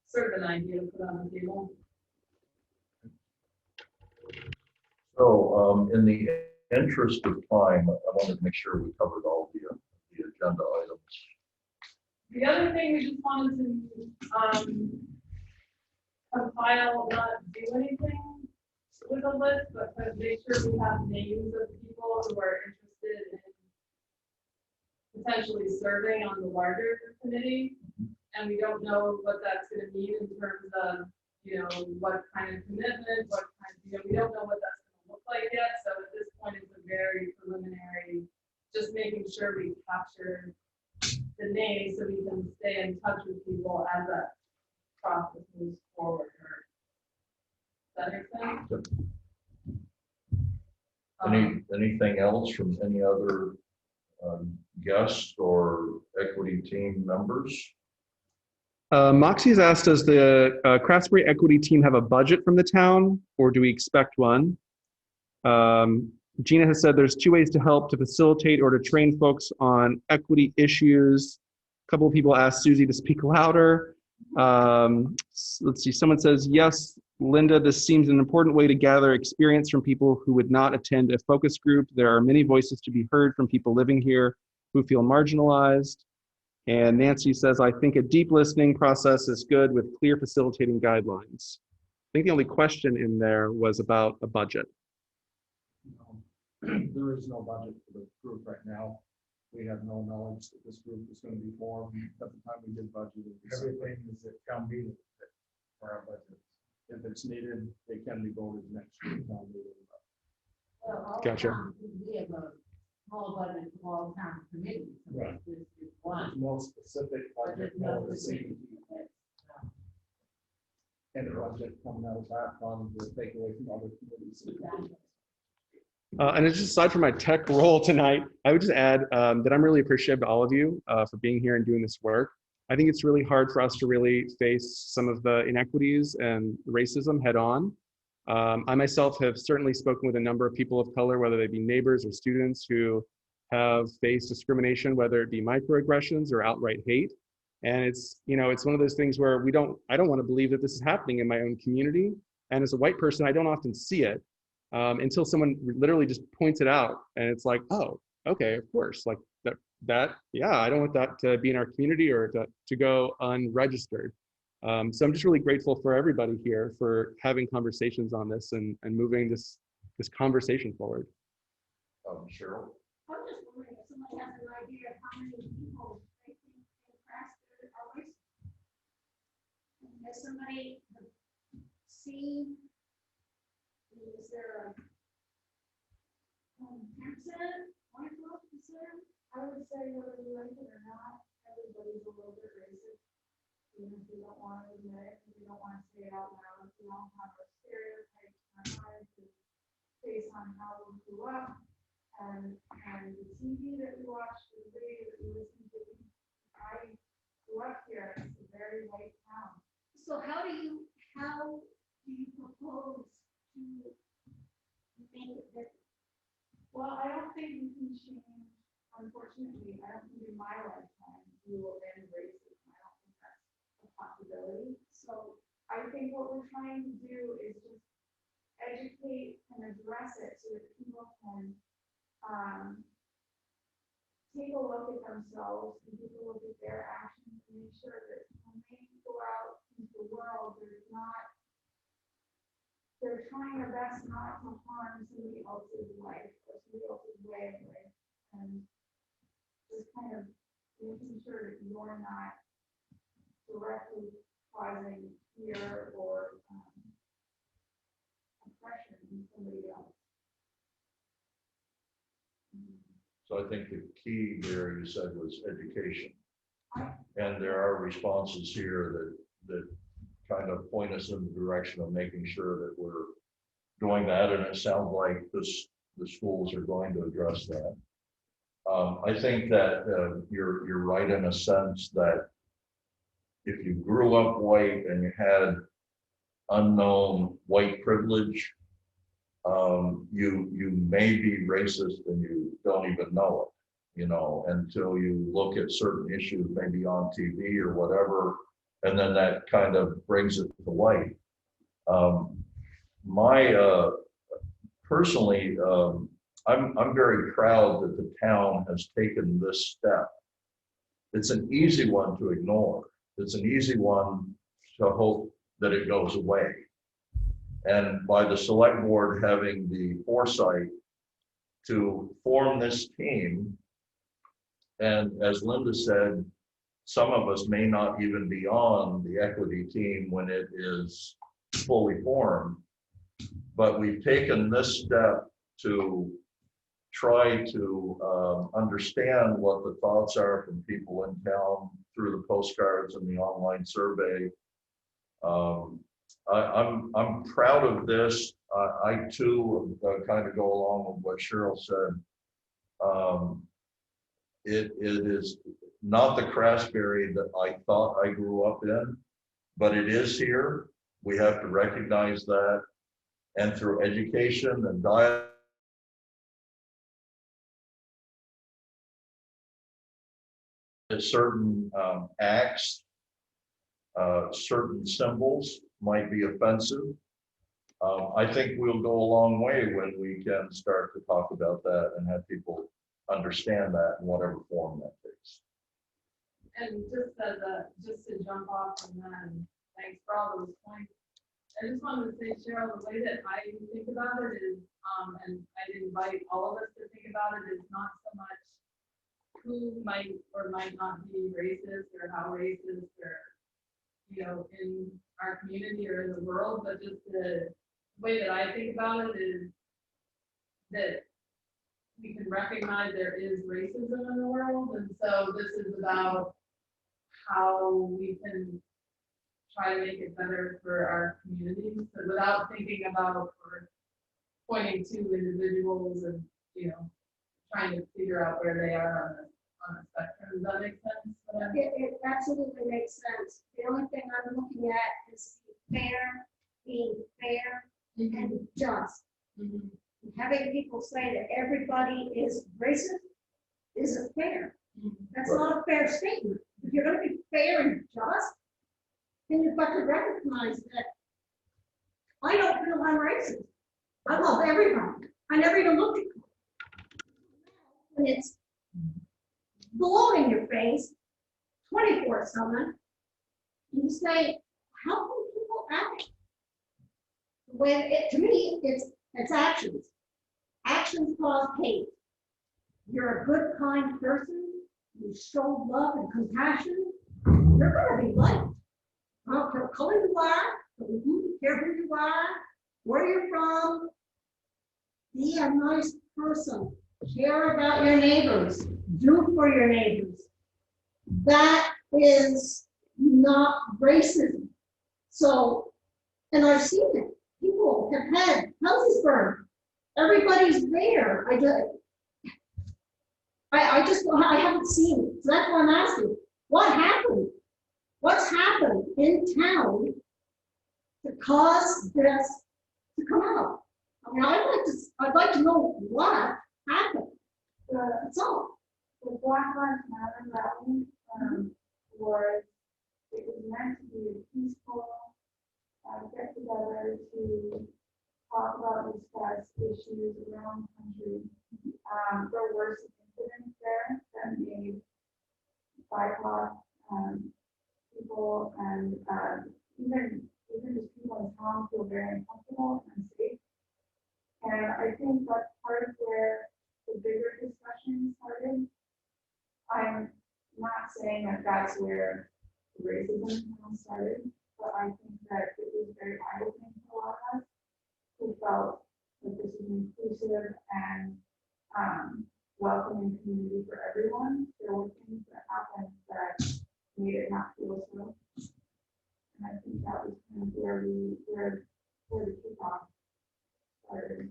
Sort of an idea to put on the table. So in the interest of time, I wanted to make sure we covered all the agenda items. The other thing we just wanted to compile, not do anything with a list, but kind of make sure we have names of people who are interested in potentially serving on the larger committee. And we don't know what that's going to mean in terms of, what kind of commitment, what kind of, we don't know what that's going to look like yet. So at this point, it's a very preliminary, just making sure we capture the name so we can stay in touch with people as that process moves forward. Does that make sense? Anything else from any other guests or equity team members? Moxie's asked, does the Craftsbury Equity Team have a budget from the town, or do we expect one? Gina has said there's 2 ways to help to facilitate or to train folks on equity issues. A couple of people asked Susie to speak louder. Let's see, someone says, yes, Linda, this seems an important way to gather experience from people who would not attend a focus group. There are many voices to be heard from people living here who feel marginalized. And Nancy says, I think a deep listening process is good with clear facilitating guidelines. I think the only question in there was about a budget. There is no budget for the group right now. We have no knowledge that this group is going to be formed at the time we did budget. Everything is at town meeting for our budget. If it's needed, it can be voted next year. Town meeting. Gotcha. We have a small budget for all town committees. So Right. this is one. There's no specific But budget. there's no for the same. And the budget coming out of that fund will take away from other committees. And it's just aside from my tech role tonight, I would just add that I'm really appreciative to all of you for being here and doing this work. I think it's really hard for us to really face some of the inequities and racism head on. I myself have certainly spoken with a number of people of color, whether they be neighbors or students, who have faced discrimination, whether it be microaggressions or outright hate. And it's, you know, it's one of those things where I don't want to believe that this is happening in my own community. And as a white person, I don't often see it until someone literally just points it out. And it's like, oh, okay, of course, like yeah, I don't want that to be in our community or to go unregistered. So I'm just really grateful for everybody here for having conversations on this and moving this conversation forward. Cheryl? I'm just wondering if somebody has an idea of how many people they think in Craftsbury are racist. Has somebody seen, is there a 10%, 20%? I would say whether you like it or not, everybody's a little bit racist. Even if you don't want to admit it, if you don't want to say it out loud, if you don't have a stereotype in our minds based on how we grew up and the TV that we watched, the radio that we listened to. I grew up here, it's a very white town. So how do you propose to make it different? Well, I don't think we can change, unfortunately, I don't think in my lifetime we will end racism. I don't think that's a possibility. So I think what we're trying to do is just educate and address it so that people can take a look at themselves and take a look at their actions and make sure that when they go out into the world, they're trying their best not to harm somebody else's life or somebody else's way of life, and just kind of making sure that you're not directly causing fear or oppression in somebody else. So I think the key there you said was education. And there are responses here that kind of point us in the direction of making sure that we're doing that. And it sounds like the schools are going to address that. I think that you're right in a sense that if you grew up white and you had unknown white privilege, you may be racist and you don't even know it, you know, until you look at certain issues maybe on TV or whatever, and then that kind of brings it to light. Personally, I'm very proud that the town has taken this step. It's an easy one to ignore. It's an easy one to hope that it goes away. And by the select board having the foresight to form this team, and as Linda said, some of us may not even be on the equity team when it is fully formed, but we've taken this step to try to understand what the thoughts are from people in town through the postcards and the online survey. I'm proud of this. I too kind of go along with what Cheryl said. It is not the Craftsberry that I thought I grew up in, but it is here. We have to recognize that, and through education and dialogue, certain acts, certain symbols might be offensive. I think we'll go a long way when we can start to talk about that and have people understand that in whatever form that takes. And just to jump off from that, and thanks for all those points. I just wanted to say, Cheryl, the way that I think about it is, and I'd invite all of us to think about it, is not so much who might or might not be racist or how racist or, in our community or in the world, but just the way that I think about it is that we can recognize there is racism in the world. And so this is about how we can try to make it better for our communities, but without thinking about or pointing to individuals and, trying to figure out where they are on the spectrum. Does that make sense? It absolutely makes sense. The only thing I'm looking at is being fair and just. Mm-hmm. Having people say that everybody is racist isn't fair. Mm-hmm. That's not a fair statement. If you're going to be fair and just, then you've got to recognize that I don't feel I'm racist. I love everybody. I never even looked at them. When it's blowing your face 24/7, you say, how can people act? When to me, it's actions. Actions cause hate. You're a good, kind person. You show love and compassion. You're going to be liked. I don't care what color you are. I don't care who you are, where you're from. Be a nice person. Care about your neighbors. Do for your neighbors. That is not racism. So, and I've seen it. People have had houses burned. Everybody's there. I haven't seen it. So that's why I'm asking. What happened? What's happened in town to cause this to come out? I mean, I'd like to know what happened. That's all. The Black Lives Matter rally it was meant to be a peaceful get together to talk about discuss issues around the country. There were some incidents there that made BIPOC people and even just people in town feel very uncomfortable and unsafe. And I think that's part of where the bigger discussion started. I'm not saying that that's where racism started, but I think that it was very eye-opening for a lot of us who felt that this is an inclusive and welcoming community for everyone. There were things that happened that made it not feel so. And I think that was kind of where the kickoff started.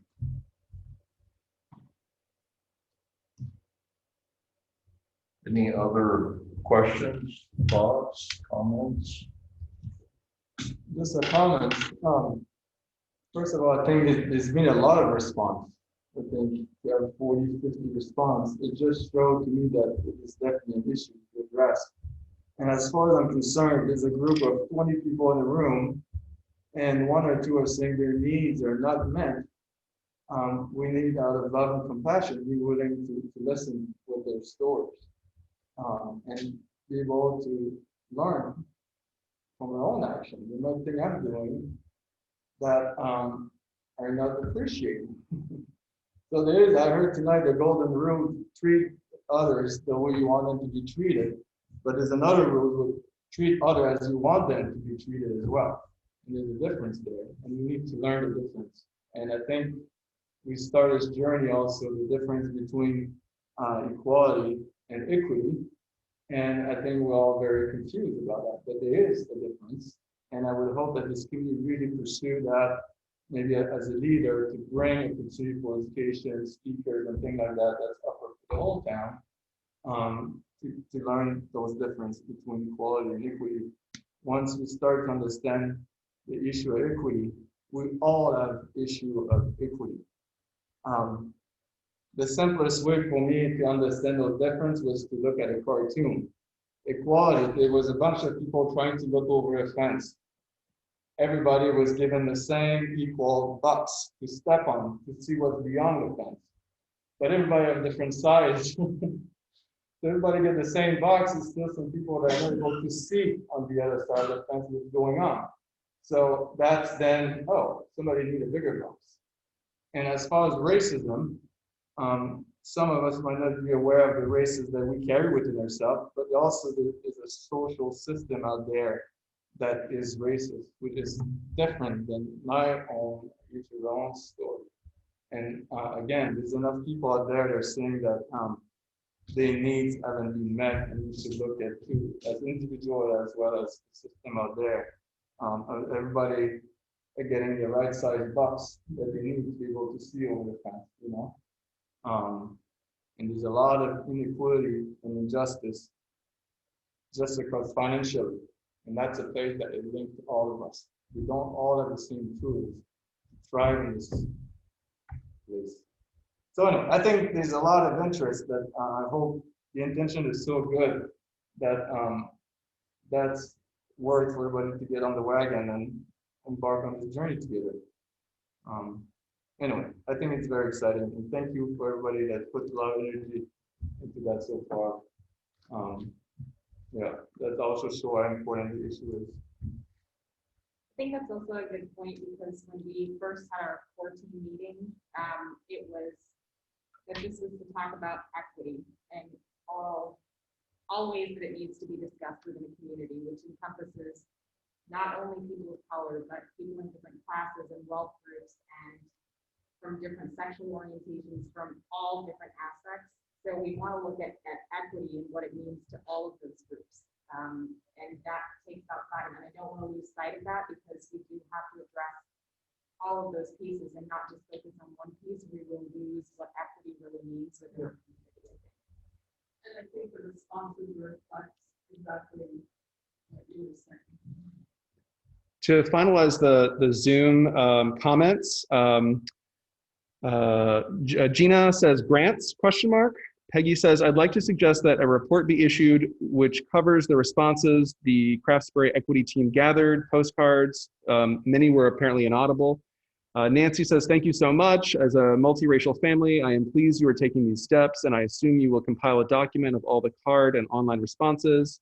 Any other questions, thoughts, comments? Just a comment. First of all, I think there's been a lot of response. I think there are 40, 50 response. It just showed to me that it is definitely an issue to address. And as far as I'm concerned, there's a group of 20 people in the room, and one or two are saying their needs are not met. We need, out of love and compassion, be willing to listen with their stories and be able to learn from our own actions. The one thing I'm doing that are not appreciated. So there is, I heard tonight the golden rule: treat others the way you want them to be treated. But there's another rule: treat others as you want them to be treated as well. And there's a difference there, and we need to learn the difference. And I think we start this journey also, the difference between equality and equity. And I think we're all very confused about that, but there is a difference. And I would hope that this community really pursue that, maybe as a leader, to bring a Institute for Education, speakers and things like that, that's up for the whole town, to learn those differences between equality and equity. Once we start to understand the issue of equity, we all have issue of equity. The simplest way for me to understand those differences was to look at a cartoon. Equality, there was a bunch of people trying to look over a fence. Everybody was given the same equal box to step on to see what's beyond the fence. But everybody have different size. Everybody get the same box, there's still some people that are able to see on the other side of the fence what's going on. So that's then, oh, somebody need a bigger box. And as far as racism, some of us might not be aware of the races that we carry within ourselves, but also there is a social system out there that is racist, which is different than my own, your own story. And again, there's enough people out there that are saying that their needs haven't been met, and we should look at too, as individual as well as the system out there. Everybody are getting the right size box that they need to be able to see over the fence, you know. And there's a lot of inequality and injustice just across financially. And that's a place that is linked to all of us. We don't all have the same tools to thrive in this place. So anyway, I think there's a lot of interest that I hope the intention is so good that that's worth for everybody to get on the wagon and embark on this journey together. Anyway, I think it's very exciting, and thank you for everybody that put a lot of energy into that so far. Yeah, that also shows how important the issue is. I think that's also a good point, because when we first had our core team meeting, it was that this was to talk about equity and all ways that it needs to be discussed within a community, which encompasses not only people of color, but people in different classes and wealth groups and from different sexual orientations, from all different aspects. So we want to look at equity and what it means to all of those groups. And that takes outside, and I don't want to lose sight of that, because we do have to address all of those pieces and not just focus on one piece. We will lose what equity really means within our community. And I think the responses reflects exactly what you were saying. To finalize the Zoom comments, Gina says grants, question mark. Peggy says, I'd like to suggest that a report be issued which covers the responses the Craftsbury Equity Team gathered, postcards. Many were apparently inaudible. Nancy says, thank you so much. As a multiracial family, I am pleased you are taking these steps, and I assume you will compile a document of all the card and online responses.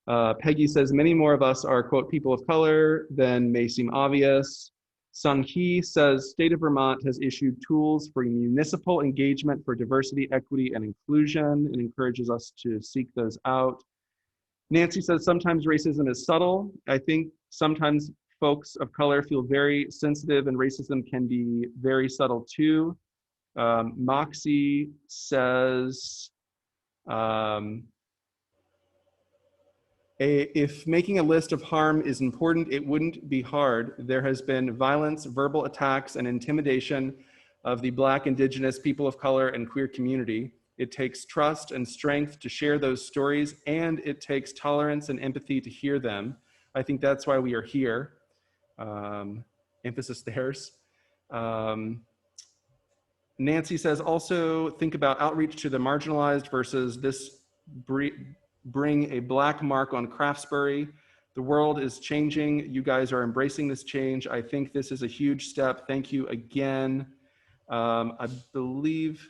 Peggy says, many more of us are, quote, people of color than may seem obvious. Sung Hee says, State of Vermont has issued tools for municipal engagement for diversity, equity, and inclusion, and encourages us to seek those out. Nancy says, sometimes racism is subtle. I think sometimes folks of color feel very sensitive, and racism can be very subtle too. Moxie says, if making a list of harm is important, it wouldn't be hard. There has been violence, verbal attacks, and intimidation of the Black, Indigenous, people of color, and queer community. It takes trust and strength to share those stories, and it takes tolerance and empathy to hear them. I think that's why we are here. Emphasis theirs. Nancy says, also think about outreach to the marginalized versus this bring a Black mark on Craftsbury. The world is changing. You guys are embracing this change. I think this is a huge step. Thank you again. I believe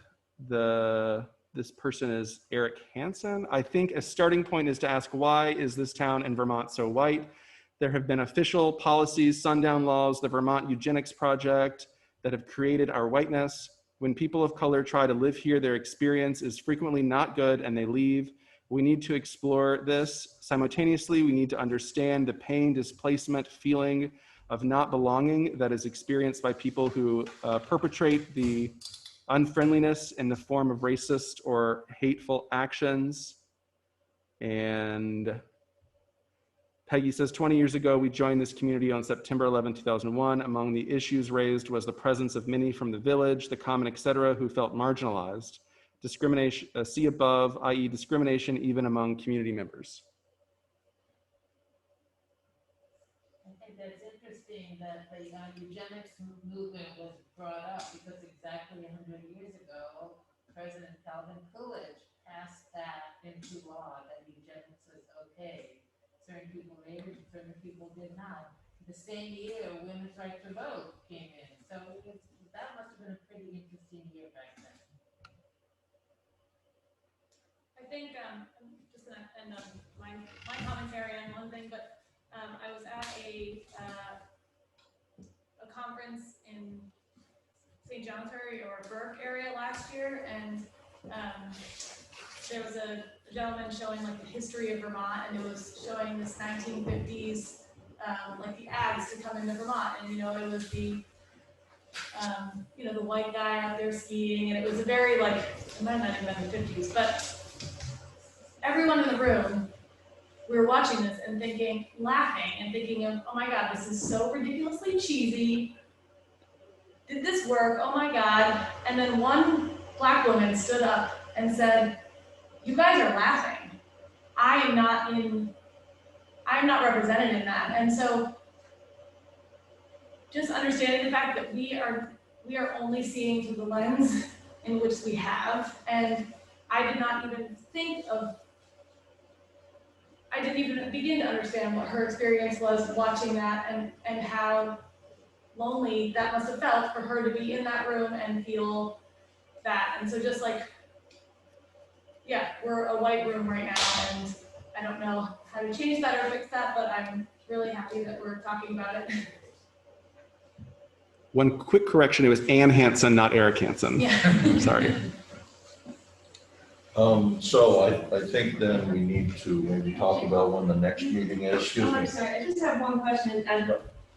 this person is Eric Hansen. I think a starting point is to ask, why is this town in Vermont so white? There have been official policies, sundown laws, the Vermont Eugenics Project that have created our whiteness. When people of color try to live here, their experience is frequently not good and they leave. We need to explore this. Simultaneously, we need to understand the pain, displacement, feeling of not belonging that is experienced by people who perpetrate the unfriendliness in the form of racist or hateful actions. And Peggy says, 20 years ago, we joined this community on September 11, 2001. Among the issues raised was the presence of many from the village, the common, etc., who felt marginalized. Discrimination, see above, i.e. discrimination even among community members. I think that's interesting that the eugenics movement was brought up because exactly 100 years ago, President Calvin Coolidge passed that into law that eugenics was okay. Certain people made it, certain people did not. The same year, women's right to vote came in. So that must have been a pretty interesting year back then. I think I'm just gonna end on my commentary on one thing, but I was at a conference in St. John's area or Burke area last year, and there was a gentleman showing like the history of Vermont, and it was showing this 1950s like the ads to come into Vermont, and you know it was the you know the white guy out there skiing, and it was a very like it might not have been the 50s, but everyone in the room, we were watching this and thinking, laughing and thinking of, oh my God, this is so ridiculously cheesy. Did this work? Oh my God. And then one black woman stood up and said, you guys are laughing. I am not represented in that. And so just understanding the fact that we are only seeing through the lens in which we have. And I did not even I didn't even begin to understand what her experience was watching that and how lonely that must have felt for her to be in that room and feel that. And so just like, yeah, we're a white room right now, and I don't know how to change that or fix that, but I'm really happy that we're talking about it. One quick correction, it was Ann Hansen, not Eric Hansen. Yeah. Sorry. So I think then we need to maybe talk about when the next meeting is. Excuse I'm me. sorry, I just have one question.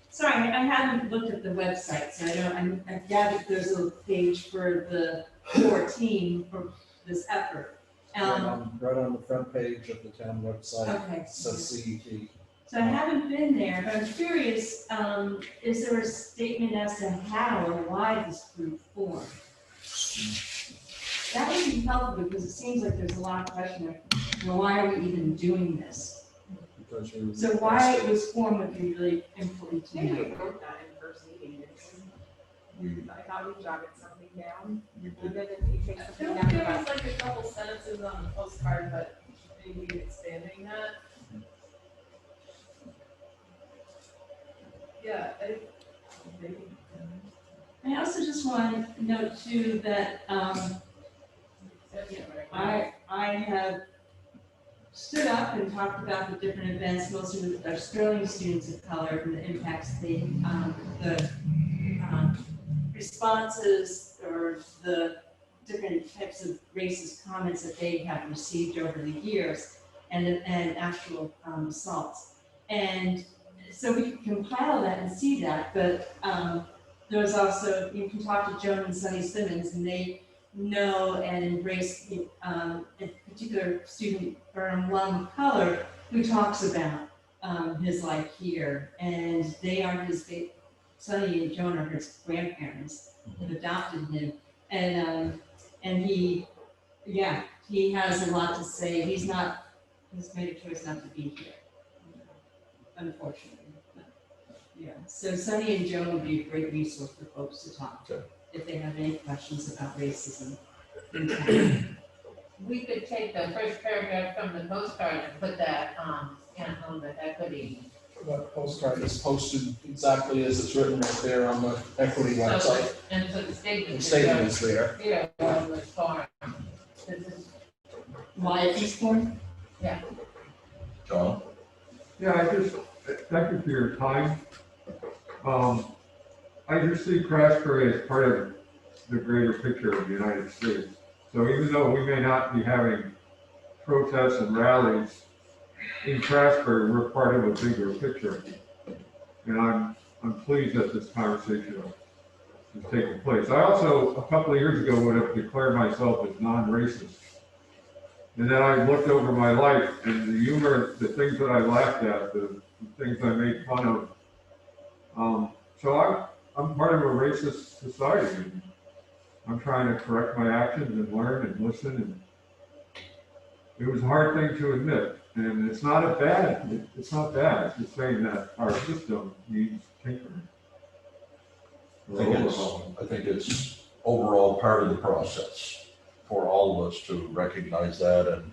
Sorry, I haven't looked at the website, so I gathered there's a page for the core team for this effort. Right on the front page of the town website. Okay. It says CET. So I haven't been there, but I'm curious, is there a statement as to how or why this group formed? That would be helpful because it seems like there's a lot of question of, well, why are we even doing this? So why it was formed would be really important to Maybe know. we wrote that in first meeting. I thought we jotted something down. Even if you take something down. There was like a couple sentences on the postcard, but maybe expanding that. Yeah, I also just want to note too that I have stood up and talked about the different events, mostly with our Sterling students of color and the impacts the responses or the different types of racist comments that they have received over the years and actual assaults. And so we can compile that and see that, but there's also, you can talk to Joan and Sonny Simmons and they know and embrace a particular student or alum of color who talks about his life here. And they are Sonny and Joan are his grandparents who adopted him. And he has a lot to say. He's made a choice not to be here, unfortunately. Yeah, so Sonny and Joan would be a great resource for folks to talk to if they have any questions about racism. We could take the first paragraph from the postcard and put that on the equity. That postcard is posted exactly as it's written right there on the equity website. And so the statement. The statement is there. Yeah, on the farm. Why is this form? Yeah. John? Yeah, thank you for your time. I just see Craftsbury as part of the greater picture of the United States. So even though we may not be having protests and rallies in Craftsbury, we're part of a bigger picture. And I'm I'm pleased that this conversation is taking place. I also, a couple of years ago, would have declared myself as non-racist. And then I looked over my life and the humor, the things that I laughed at, the things I made fun of. So I'm part of a racist society. And I'm trying to correct my actions and learn and listen. And it was a hard thing to admit. And it's not bad. It's not bad. It's just saying that our system needs tinkering. I think it's overall part of the process for all of us to recognize that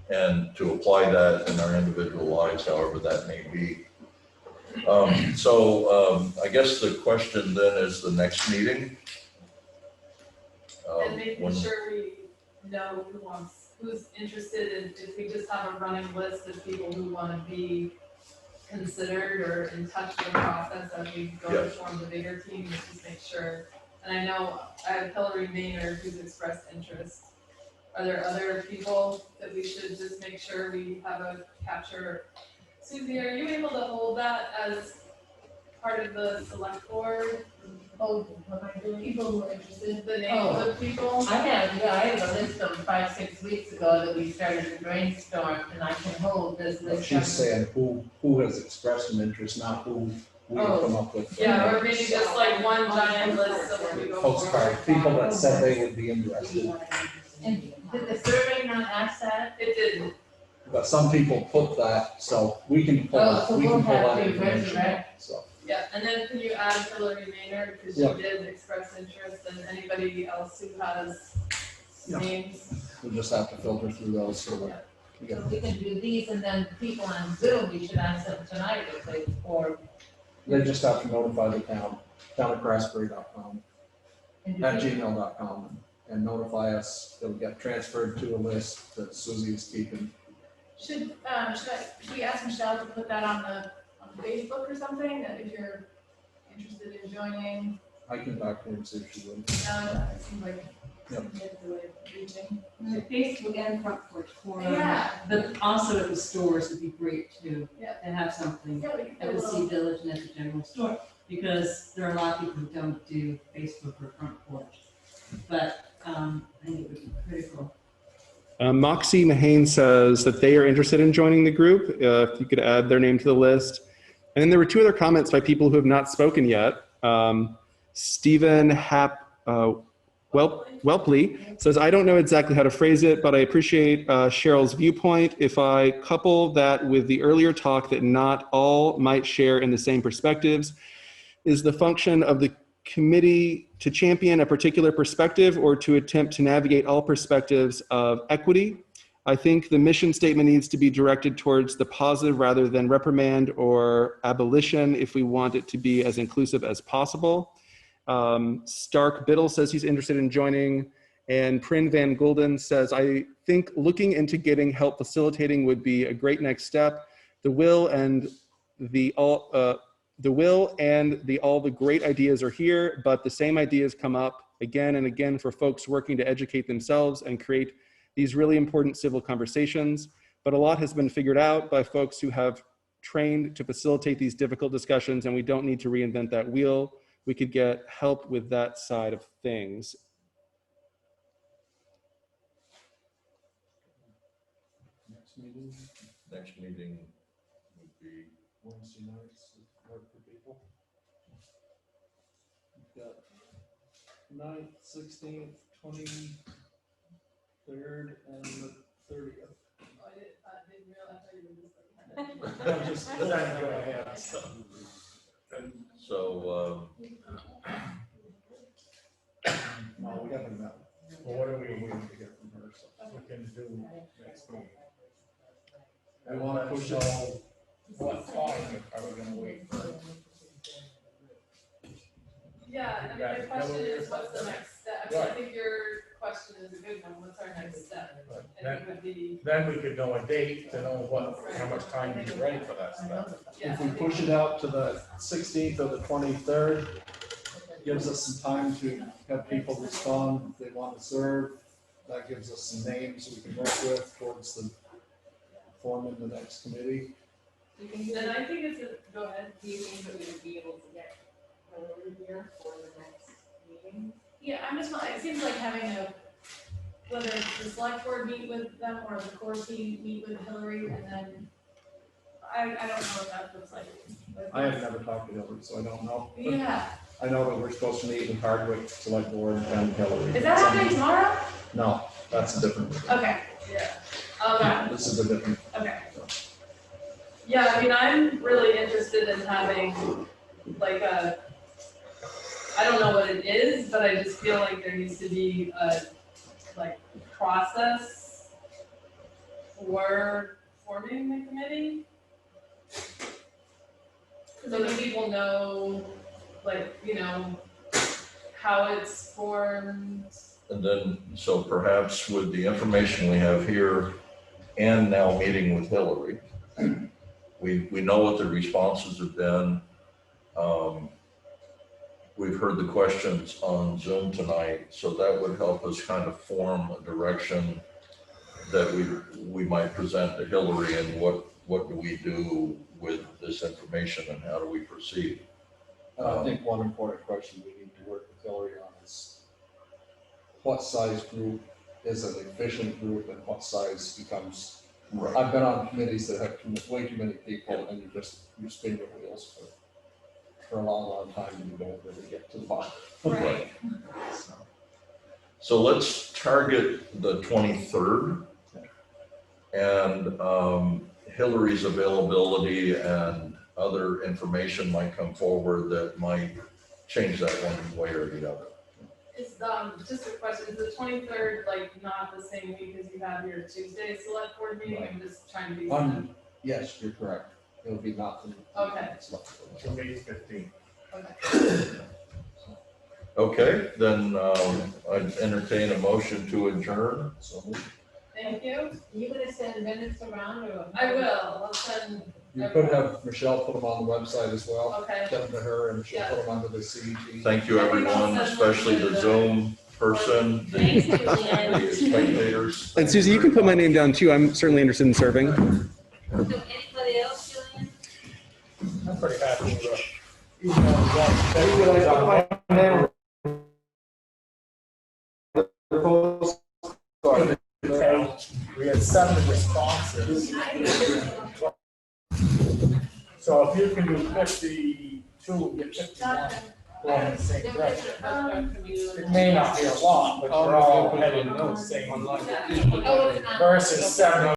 and to apply that in our individual lives, however that may be. I guess the question then is the next meeting. And making sure we know who's interested, and if we just have a running list of people who want to be considered or in touch with the process as we go to form the bigger team, just make sure. And I know I have Hillary Maynard who's expressed interest. Are there other people that we should just make sure we have a capture? Susie, are you able to hold that as part of the select board? Oh, what am I doing? People who are interested, the names of people? I have a list of 5-6 weeks ago that we started to brainstorm, and I can hold this list. She's saying who has expressed an interest, not who we have come up with. Yeah, or maybe just like one giant list of what we go for. Postcard, people that said they would be interested. And did the survey not ask that? It didn't. But some people put that, so we can pull that, so we we'll can pull have that to information. resurrect. So, Yeah, and then can you add Hillary Maynard, because she Yeah. did express interest, and anybody else who has Yeah. names? we'll just have to filter through those, so that, So we can do these, and then people on Zoom, we should ask them tonight if they, or. they just have to notify the town@craftsbury.com, and do at they- gmail.com, and notify us. It'll get transferred to a list that Susie is keeping. Should we ask Michelle to put that on Facebook or something, that if you're interested in joining? I can talk to her and see if she would. It seems like Yep. it's a way of reaching. Facebook and Front Porch Forum. Yeah. But also at the stores would be great too, Yeah. to have something Yeah, we can at do the a Sea little- Village and at the general store. Because there are a lot of people who don't do Facebook or Front Porch. But I think it would be critical. Moxie Mahane says that they are interested in joining the group. If you could add their name to the list. And then there were two other comments by people who have not spoken yet. Stephen Welpley says, I don't know exactly how to phrase it, but I appreciate Cheryl's viewpoint. If I couple that with the earlier talk that not all might share in the same perspectives, is the function of the committee to champion a particular perspective or to attempt to navigate all perspectives of equity? I think the mission statement needs to be directed towards the positive rather than reprimand or abolition if we want it to be as inclusive as possible. Stark Biddle says he's interested in joining, and Prin Van Gulden says, I think looking into getting help facilitating would be a great next step. The will and all the great ideas are here, but the same ideas come up again and again for folks working to educate themselves and create these really important civil conversations. But a lot has been figured out by folks who have trained to facilitate these difficult discussions, and we don't need to reinvent that wheel. We could get help with that side of things. Next meeting would be Wednesday nights, work for people. We've got 9th, 16th, 23rd, and the 30th. I didn't realize I even just like. I'm just trying to go ahead, so. So, No, we haven't met. Well, what are we waiting to get from her, so we can do next week? I want to push it all. What time are we gonna wait for? Yeah, I mean, the question is, what's the next step? I think your question is a good one. What's our next step? And it would be. Then we could know a date to know how much time to be ready for that stuff. If we push it out to the 16th or the 23rd, gives us some time to have people respond if they want to serve. That gives us some names we can work with towards the forming the next committee. You can, then I think it's go ahead, do you think that we would be able to get Hillary here for the next meeting? Yeah, I'm just, it seems like having whether it's the select board meet with them or the core team meet with Hillary and then, I don't know what that looks like. I have never talked to Hillary, so I don't know. But Yeah, I know that we're supposed to meet in Hardwick Select Board and Hillary. is that happening tomorrow? No, that's a different. Okay, yeah, okay, This is a different. okay. Yeah, I mean, I'm really interested in having like I don't know what it is, but I just feel like there needs to be a like process for forming the committee. So that people know, like, you know, how it's formed. And then, so perhaps with the information we have here and now meeting with Hillary, we know what the responses have been. We've heard the questions on Zoom tonight, so that would help us kind of form a direction that we might present to Hillary and what do we do with this information and how do we proceed? I think one important question we need to work with Hillary on is what size group is an efficient group and what size becomes. Right. I've been on committees that have way too many people and you spin your wheels for a long time and you don't really get to the bottom. Right. So let's target the 23rd and Hillary's availability and other information might come forward that might change that one way or the other. Is just a question, is the 23rd like not the same week as you have your Tuesday select board meeting? Right. I'm just trying to be. Yes, you're correct. It'll be not. Okay. So May 15th. Okay. Okay, then I'd entertain a motion to adjourn. So Thank you. Are you gonna send minutes around or? I will. I'll send. You could have Michelle put them on the website as well. Okay. Get them to her and she'll Yeah. put them under the CET. thank you, everyone, especially the Zoom person, the spectators. And Susie, you can put my name down too. I'm certainly interested in serving. So anybody else, Julian? I'm pretty happy with it. Even though it's we had 7 responses. So if you can do 52, and get 51 going in the same direction. It may not be a lot, but we're all heading in the same line. Versus 70.